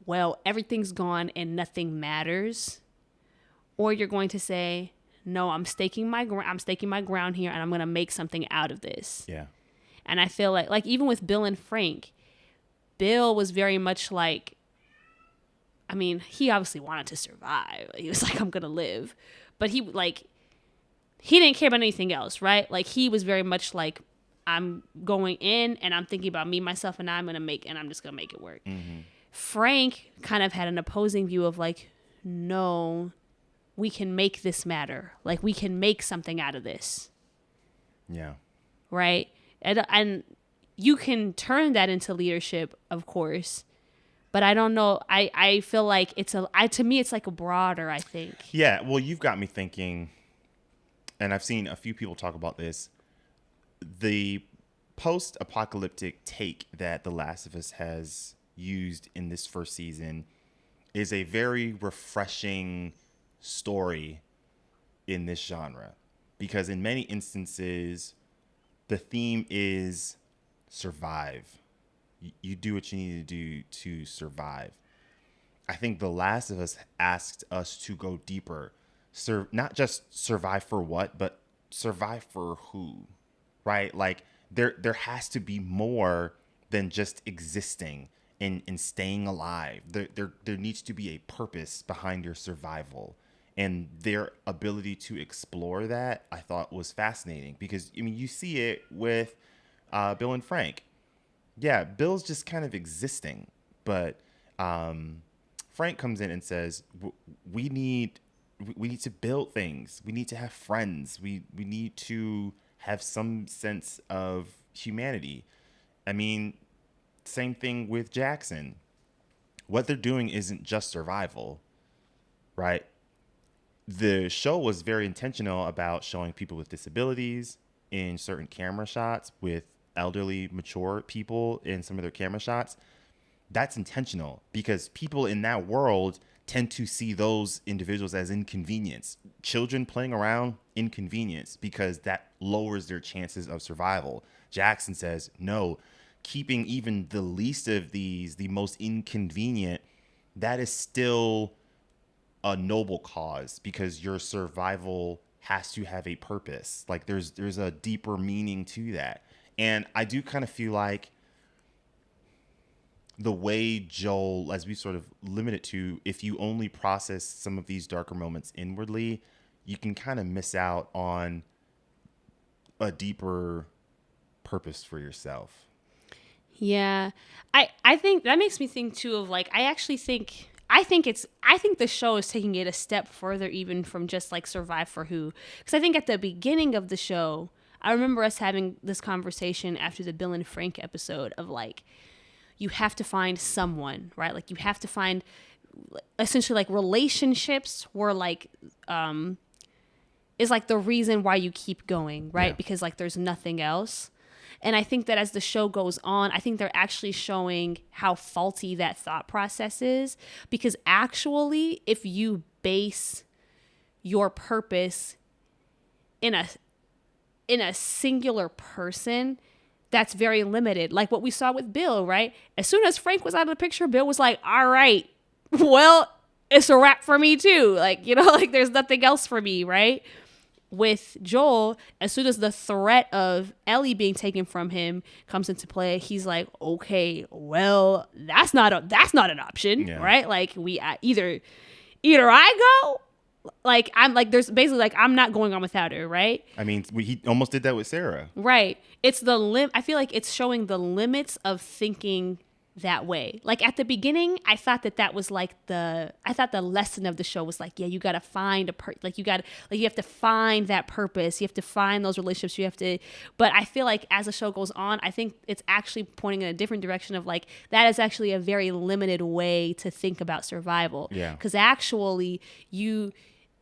well, everything's gone and nothing matters, or you're going to say, no, I'm staking my ground here, and I'm going to make something out of this. Yeah. And I feel like even with Bill and Frank, Bill was very much like, I mean, he obviously wanted to survive. He was like, I'm going to live. But he didn't care about anything else, right? Like, he was very much like, I'm going in and I'm thinking about me, myself, and I'm just going to make it work. Mm-hmm. Frank kind of had an opposing view of like, no, we can make this matter. Like, we can make something out of this. Yeah. Right? And you can turn that into leadership, of course. But I don't know. I feel like to me, it's like a broader, I think. Yeah. Well, you've got me thinking, and I've seen a few people talk about this. The post-apocalyptic take that The Last of Us has used in this first season is a very refreshing story in this genre, because in many instances the theme is survive. You do what you need to do to survive. I think The Last of Us asked us to go deeper. Not just survive for what, but survive for who, right? Like there has to be more than just existing and staying alive. There needs to be a purpose behind your survival. And their ability to explore that, I thought, was fascinating, because, I mean, you see it with Bill and Frank. Yeah, Bill's just kind of existing, but Frank comes in and says, we need to build things. We need to have friends. We need to have some sense of humanity. I mean, same thing with Jackson. What they're doing isn't just survival, right? The show was very intentional about showing people with disabilities in certain camera shots, with elderly, mature people in some of their camera shots. That's intentional, because people in that world tend to see those individuals as inconvenience. Children playing around, inconvenience, because that lowers their chances of survival. Jackson says, no, keeping even the least of these, the most inconvenient, that is still a noble cause, because your survival has to have a purpose. Like there's a deeper meaning to that. And I do kind of feel like the way Joel, as we sort of limit it to, if you only process some of these darker moments inwardly, you can kind of miss out on a deeper purpose for yourself. Yeah. I think that makes me think too of like, I think the show is taking it a step further, even from just like survive for who. Because I think at the beginning of the show, I remember us having this conversation after the Bill and Frank episode of like, you have to find someone, right? Like you have to find essentially like relationships were like, is like the reason why you keep going, right? Yeah. Because like there's nothing else. And I think that as the show goes on, I think they're actually showing how faulty that thought process is. Because actually, if you base your purpose in a singular person, that's very limited. Like what we saw with Bill, right? As soon as Frank was out of the picture, Bill was like, all right, well, it's a wrap for me too. Like, you know, like there's nothing else for me, right? With Joel, as soon as the threat of Ellie being taken from him comes into play, he's like, okay, well, that's not an option, Yeah. right? Like we either I go, like I'm like there's basically like I'm not going on without her, right? I mean, he almost did that with Sarah. Right. It's I feel like it's showing the limits of thinking that way. Like at the beginning, I thought that was like I thought the lesson of the show was like, yeah, you got to find you have to find that purpose. You have to find those relationships. You have to, but I feel like as the show goes on, I think it's actually pointing in a different direction of like, that is actually a very limited way to think about survival. Yeah. Because actually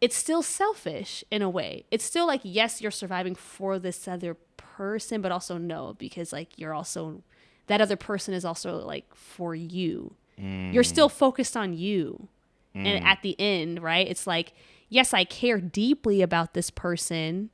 it's still selfish in a way. It's still like, yes, you're surviving for this other person, but also no, because like you're also, that other person is also like for you. You're still focused on you. And at the end, right? It's like, yes, I care deeply about this person,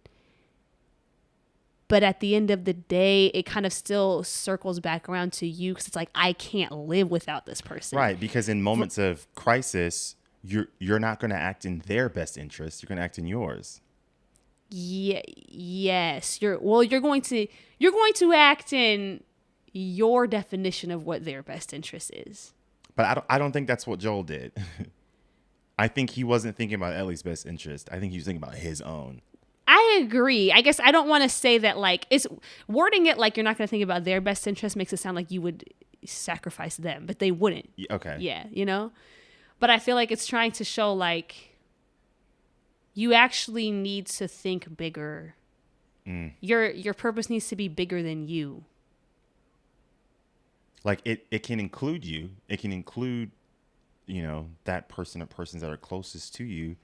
but at the end of the day, it kind of still circles back around to you, because it's like, I can't live without this person. Right, because in moments of crisis, you're not going to act in their best interest. You're going to act in yours. Yeah, yes. You're going to act in your definition of what their best interest is. But I don't think that's what Joel did. I think he wasn't thinking about Ellie's best interest. I think he was thinking about his own. I agree. I guess I don't want to say that, like, it's wording it like you're not going to think about their best interest makes it sound like you would sacrifice them, but they wouldn't. Okay. Yeah, But I feel like it's trying to show like you actually need to think bigger. Your purpose needs to be bigger than you. Like it can include you. It can include, that person or persons that are closest to you,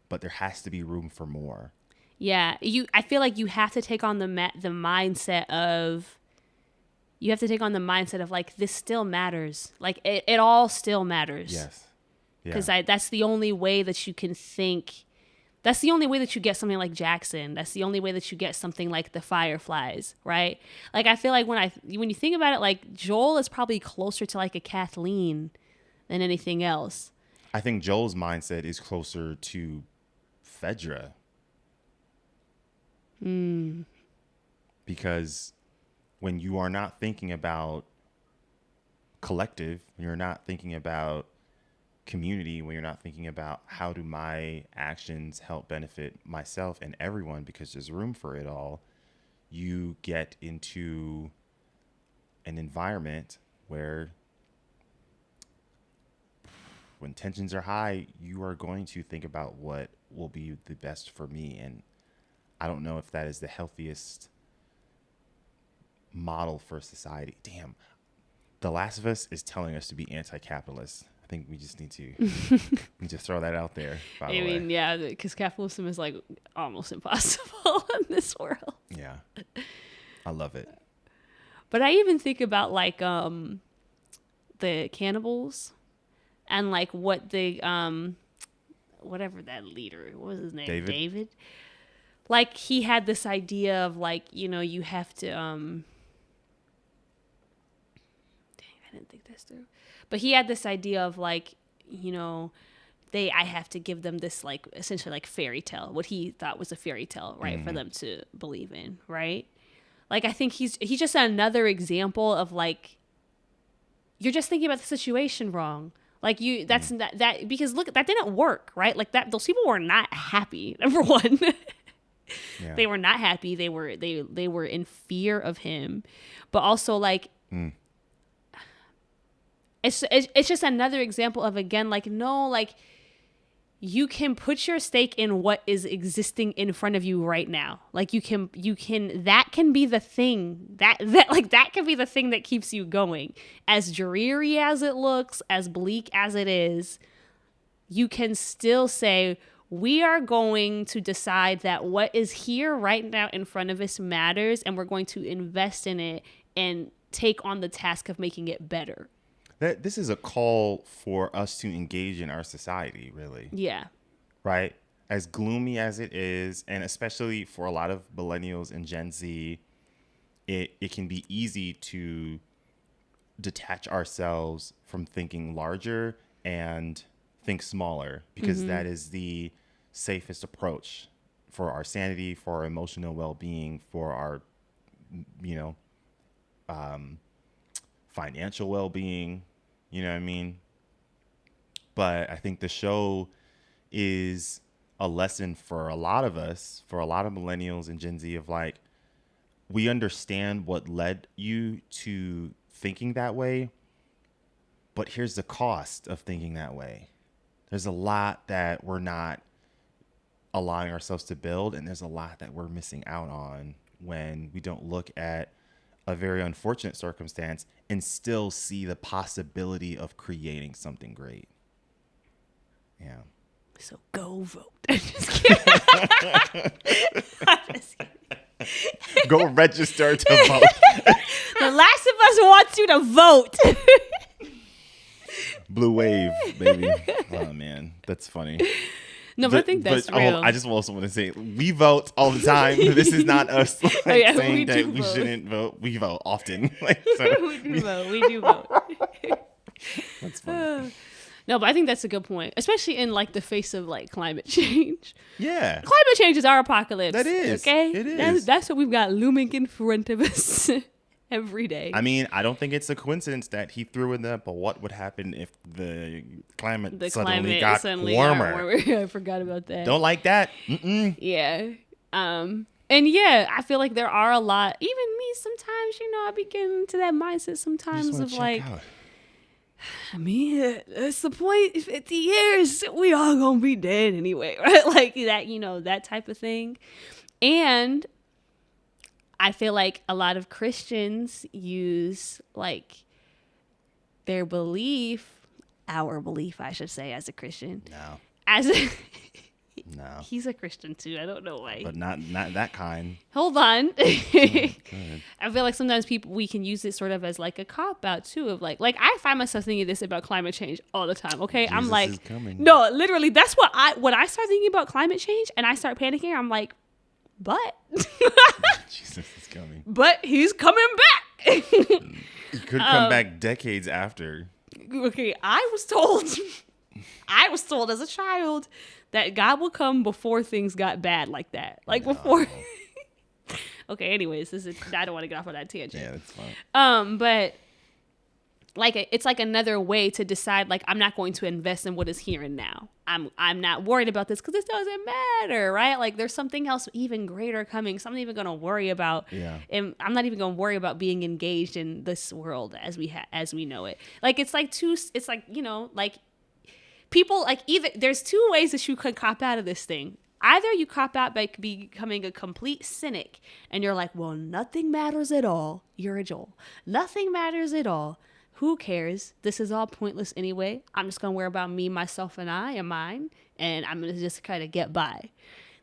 but there has to be room for more. Yeah, I feel like you have to take on the mindset of like, this still matters. Like it all still matters. Yes. Yeah. Because that's the only way that you can think. That's the only way that you get something like Jackson. That's the only way that you get something like the Fireflies, right? Like, I feel like when you think about it, like, Joel is probably closer to like a Kathleen than anything else. I think Joel's mindset is closer to Fedra. Because when you are not thinking about collective, when you're not thinking about community, when you're not thinking about how do my actions help benefit myself and everyone, because there's room for it all, you get into an environment where when tensions are high, you are going to think about what will be the best for me. And I don't know if that is the healthiest model for society. Damn. The Last of Us is telling us to be anti-capitalist. I think we just need to throw that out there. By the way. Yeah, because capitalism is like almost impossible in this world. Yeah, I love it. But I even think about like the cannibals, and like what the whatever that leader, what was his name? David. Like, he had this idea of like, you have to dang, I didn't think this through. But he had this idea of like, I have to give them this like essentially like fairy tale, what he thought was a fairy tale, right? For them to believe in, right? Like, I think he's just another example of like, you're just thinking about the situation wrong. Like, that because look, that didn't work, right? Like, those people were not happy. Number one. Yeah. They were not happy. They were in fear of him, but also like, it's just another example of, again, like, no, like, you can put your stake in what is existing in front of you right now. Like, you can that can be the thing that can be the thing that keeps you going. As dreary as it looks, as bleak as it is, you can still say, we are going to decide that what is here right now in front of us matters, and we're going to invest in it and take on the task of making it better. This is a call for us to engage in our society, really. Yeah. Right? As gloomy as it is, and especially for a lot of millennials and Gen Z, it can be easy to detach ourselves from thinking larger and think smaller, because that is the safest approach for our sanity, for our emotional well-being, for our, financial well-being. You know what I mean? But I think the show is a lesson for a lot of us, for a lot of millennials and Gen Z, of like, we understand what led you to thinking that way, But here's the cost of thinking that way. There's a lot that we're not allowing ourselves to build, and there's a lot that we're missing out on when we don't look at a very unfortunate circumstance and still see the possibility of creating something great. Yeah. So go vote. I'm just kidding. I'm just kidding. Go register to vote. The Last of Us wants you to vote. Blue wave, baby. Oh man, that's funny. No, but I think that's real. I just also want to say we vote all the time. This is not us saying that we shouldn't vote. We vote often. We do vote. We do vote. That's funny. No, but I think that's a good point, especially in like the face of like climate change. Yeah, climate change is our apocalypse. That is okay. It is. That's what we've got looming in front of us every day. I mean, I don't think it's a coincidence that he threw in that. But what would happen if the climate suddenly got warmer? I forgot about that. Don't like that. Mm-mm. Yeah. And yeah, I feel like there are a lot. Even me, sometimes, I be getting into that mindset sometimes of like. Out. I mean, that's the point. 50 years, we all gonna be dead anyway, right? Like that, that type of thing. And I feel like a lot of Christians use like their belief, our belief, I should say, as a Christian. No. No. He's a Christian too. I don't know why. But not that kind. Hold on. Good. I feel like sometimes we can use it sort of as like a cop out too of like I find myself thinking this about climate change all the time. Okay. Jesus I'm like, is coming. No, literally that's when I start thinking about climate change and I start panicking, I'm like, but Jesus is coming. But he's coming back. He could come back decades after. Okay. I was told as a child that God will come before things got bad like that. Like before. Okay, anyways, I don't want to get off on that tangent. Yeah, that's fine. But like it's like another way to decide like I'm not going to invest in what is here and now. I'm not worried about this because this doesn't matter, right? Like there's something else even greater coming. So I'm not even going to worry about. Yeah. And I'm not even going to worry about being engaged in this world as we know it. Like it's like like people like either there's two ways that you could cop out of this thing. Either you cop out by becoming a complete cynic and you're like, well, nothing matters at all. You're a Joel. Nothing matters at all. Who cares? This is all pointless anyway. I'm just going to worry about me, myself, and I and mine. And I'm going to just kind of get by.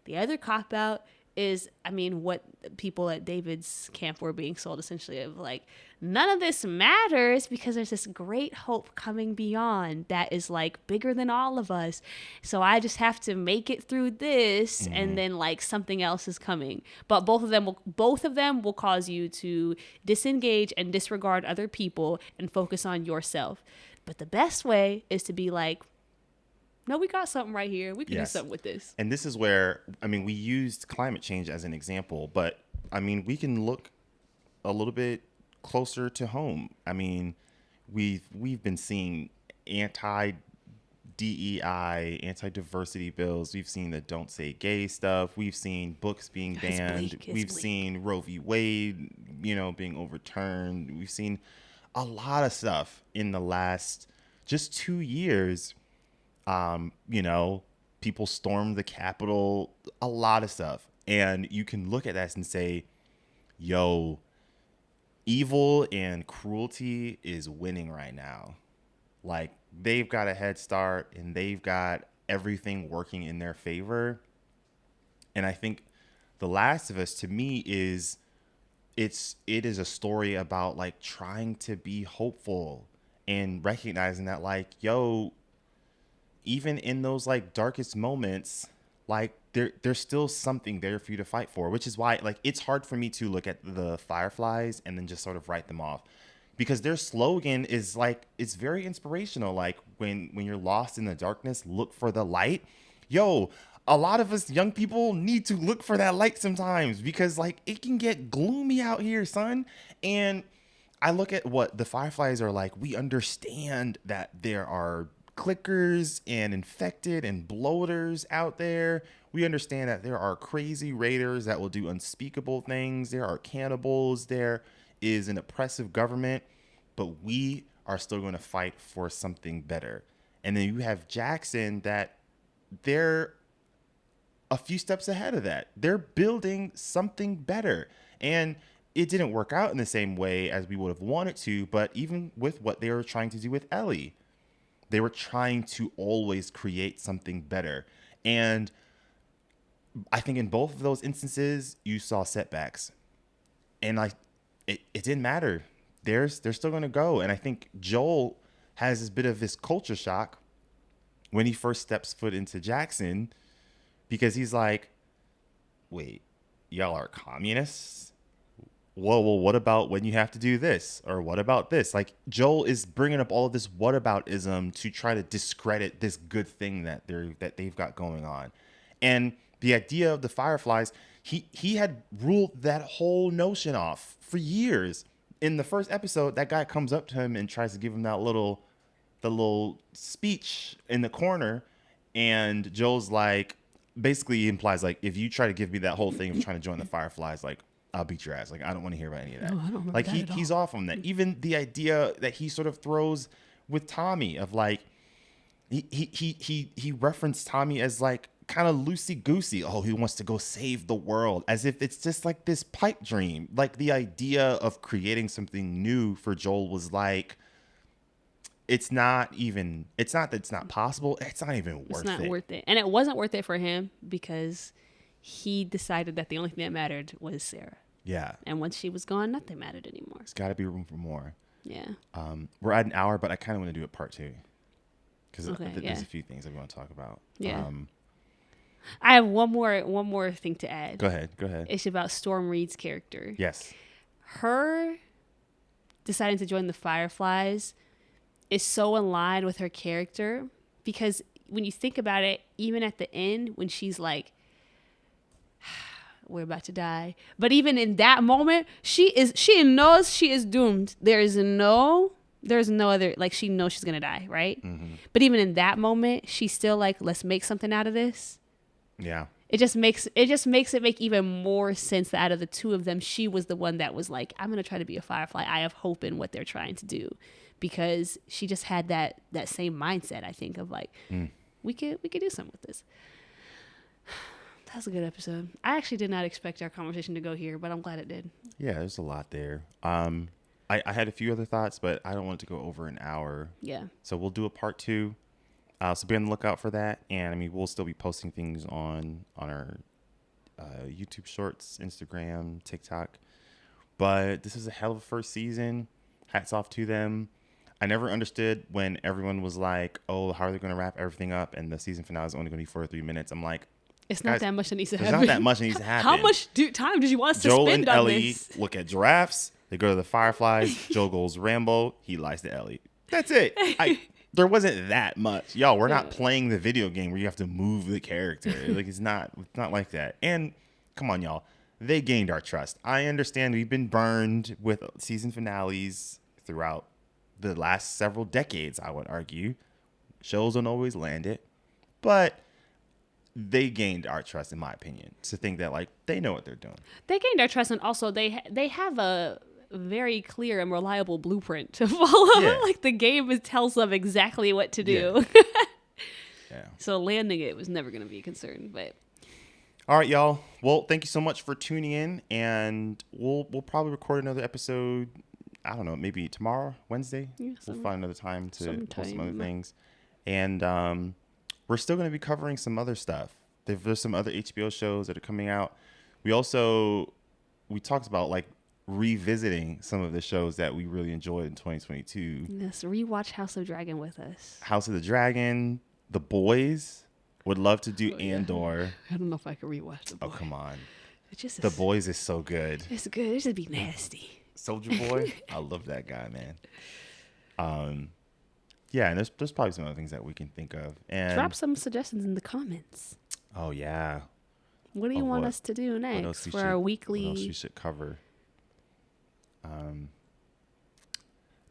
The other cop out is, what people at David's camp were being sold essentially of like, none of this matters because there's this great hope coming beyond that is like bigger than all of us. So I just have to make it through this and then like something else is coming. But both of them will cause you to disengage and disregard other people and focus on yourself. But the best way is to be like, no, we got something right here. We can do something with this. And this is where, we used climate change as an example, but we can look a little bit closer to home. We've been seeing anti-DEI, anti-diversity bills. We've seen the Don't Say Gay stuff. We've seen books being banned. We've seen Roe v. Wade, being overturned. We've seen a lot of stuff in the last just 2 years. People stormed the Capitol, a lot of stuff. And you can look at that and say, yo, evil and cruelty is winning right now. Like they've got a head start and they've got everything working in their favor. And I think The Last of Us to me it is a story about like trying to be hopeful and recognizing that like, yo, even in those like darkest moments, like there's still something there for you to fight for, which is why like it's hard for me to look at the Fireflies and then just sort of write them off, because their slogan is like, it's very inspirational. Like when you're lost in the darkness, look for the light. Yo, a lot of us young people need to look for that light sometimes because like it can get gloomy out here, son. And I look at what the Fireflies are like. We understand that there are clickers and infected and bloaters out there. We understand that there are crazy raiders that will do unspeakable things. There are cannibals. There is an oppressive government, but we are still going to fight for something better. And then you have Jackson that they're a few steps ahead of that. They're building something better. And it didn't work out in the same way as we would have wanted to, but even with what they were trying to do with Ellie, they were trying to always create something better. And I think in both of those instances, you saw setbacks. And it didn't matter. They're still going to go. And I think Joel has this bit of this culture shock when he first steps foot into Jackson, because he's like, wait, y'all are communists? Well, what about when you have to do this? Or what about this? Like, Joel is bringing up all of this whataboutism to try to discredit this good thing that they've got going on. And the idea of the Fireflies, he had ruled that whole notion off for years. In the first episode, that guy comes up to him and tries to give him the little speech in the corner, and Joel's like, basically implies like, if you try to give me that whole thing of trying to join the Fireflies, like, I'll beat your ass. Like, I don't want to hear about any of that. No, I don't remember like that at all. he's off on that. Even the idea that he sort of throws with Tommy of like, he referenced Tommy as like kind of loosey goosey. Oh, he wants to go save the world, as if it's just like this pipe dream. Like, the idea of creating something new for Joel was like, it's not that it's not possible. It's not even worth it. It's not worth it. And it wasn't worth it for him because he decided that the only thing that mattered was Sarah. Yeah. And once she was gone, nothing mattered anymore. There's got to be room for more. Yeah. We're at an hour, but I kind of want to do a part 2 because Okay, there's a few things that we want to talk about. Yeah. I have one more thing to add. Go ahead. It's about Storm Reed's character. Yes. Her deciding to join the Fireflies is so in line with her character, because when you think about it, even at the end when she's like, we're about to die, but even in that moment, she knows she is doomed. There's no other, like, she knows she's gonna die, right? Mm-hmm. But even in that moment, she's still like, let's make something out of this. Yeah. It just makes it make even more sense that out of the two of them, she was the one that was like, I'm gonna try to be a Firefly. I have hope in what they're trying to do, because she just had that same mindset, I think, of like, we could do something with this. That was a good episode. I actually did not expect our conversation to go here, but I'm glad it did. Yeah, there's a lot there. I had a few other thoughts, but I don't want it to go over an hour. Yeah. So we'll do a part 2. So be on the lookout for that. And I mean, we'll still be posting things on our YouTube Shorts, Instagram, TikTok. But this is a hell of a first season. Hats off to them. I never understood when everyone was like, oh, how are they going to wrap everything up? And the season finale is only going to be 43 minutes. I'm like, it's not that much that needs to happen. It's not that much that needs to happen. How much time did you want us to Joel spend and on Ellie this? look at giraffes. They go to the Fireflies. Joel goes Rambo. He lies to Ellie. That's it. There wasn't that much. Y'all, we're not playing the video game where you have to move the character. Like, it's not like that. And come on, y'all. They gained our trust. I understand we've been burned with season finales throughout the last several decades, I would argue. Shows don't always land it. But they gained our trust, in my opinion, to think that, like, they know what they're doing. They gained our trust, and also they have a very clear and reliable blueprint to follow. Yeah. Like, the game tells them exactly what to do. Yeah. So landing it was never going to be a concern. But all right, y'all. Well, thank you so much for tuning in, and we'll probably record another episode. I don't know, maybe tomorrow, Wednesday. Yeah, we'll find another time to post some other sometime. things, and we're still going to be covering some other stuff. There's some other HBO shows that are coming out. We talked about, like, revisiting some of the shows that we really enjoyed in 2022. yes, rewatch House of Dragon with us. House of the Dragon, The Boys. Would love to do yeah. Andor. I don't know if I could rewatch The Boys. Oh, come on. It just The Boys is so good. It's good. It should be nasty. Soldier Boy. I love that guy, man. Yeah, and there's probably some other things that we can think of. And Drop some suggestions in the comments. oh yeah. What do you want us to do What else next we for should- our What else we weekly? should cover?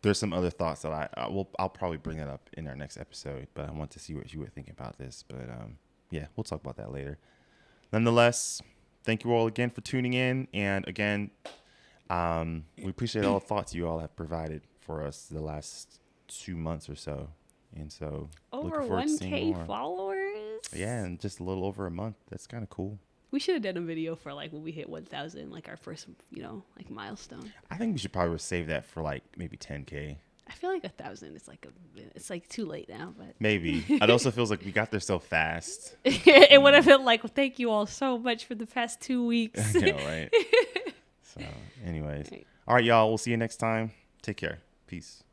There's some other thoughts that I'll probably bring that up in our next episode, but I want to see what you were thinking about this. But yeah, we'll talk about that later. Nonetheless, thank you all again for tuning in, and again, we appreciate all the thoughts you all have provided for us the last 2 months or so, and so Over looking forward to seeing 1K more. followers. Yeah, and just a little over a month. That's kind of cool. We should have done a video for like when we hit 1,000, like our first, like milestone. I think we should probably save that for like maybe 10K. I feel like 1,000 is it's like too late now, but Maybe. It also feels like we got there so fast. it would have been like, well, thank you all so much for the past 2 weeks. I know, right? So, anyways. Right. All right, y'all. We'll see you next time. Take care. Peace.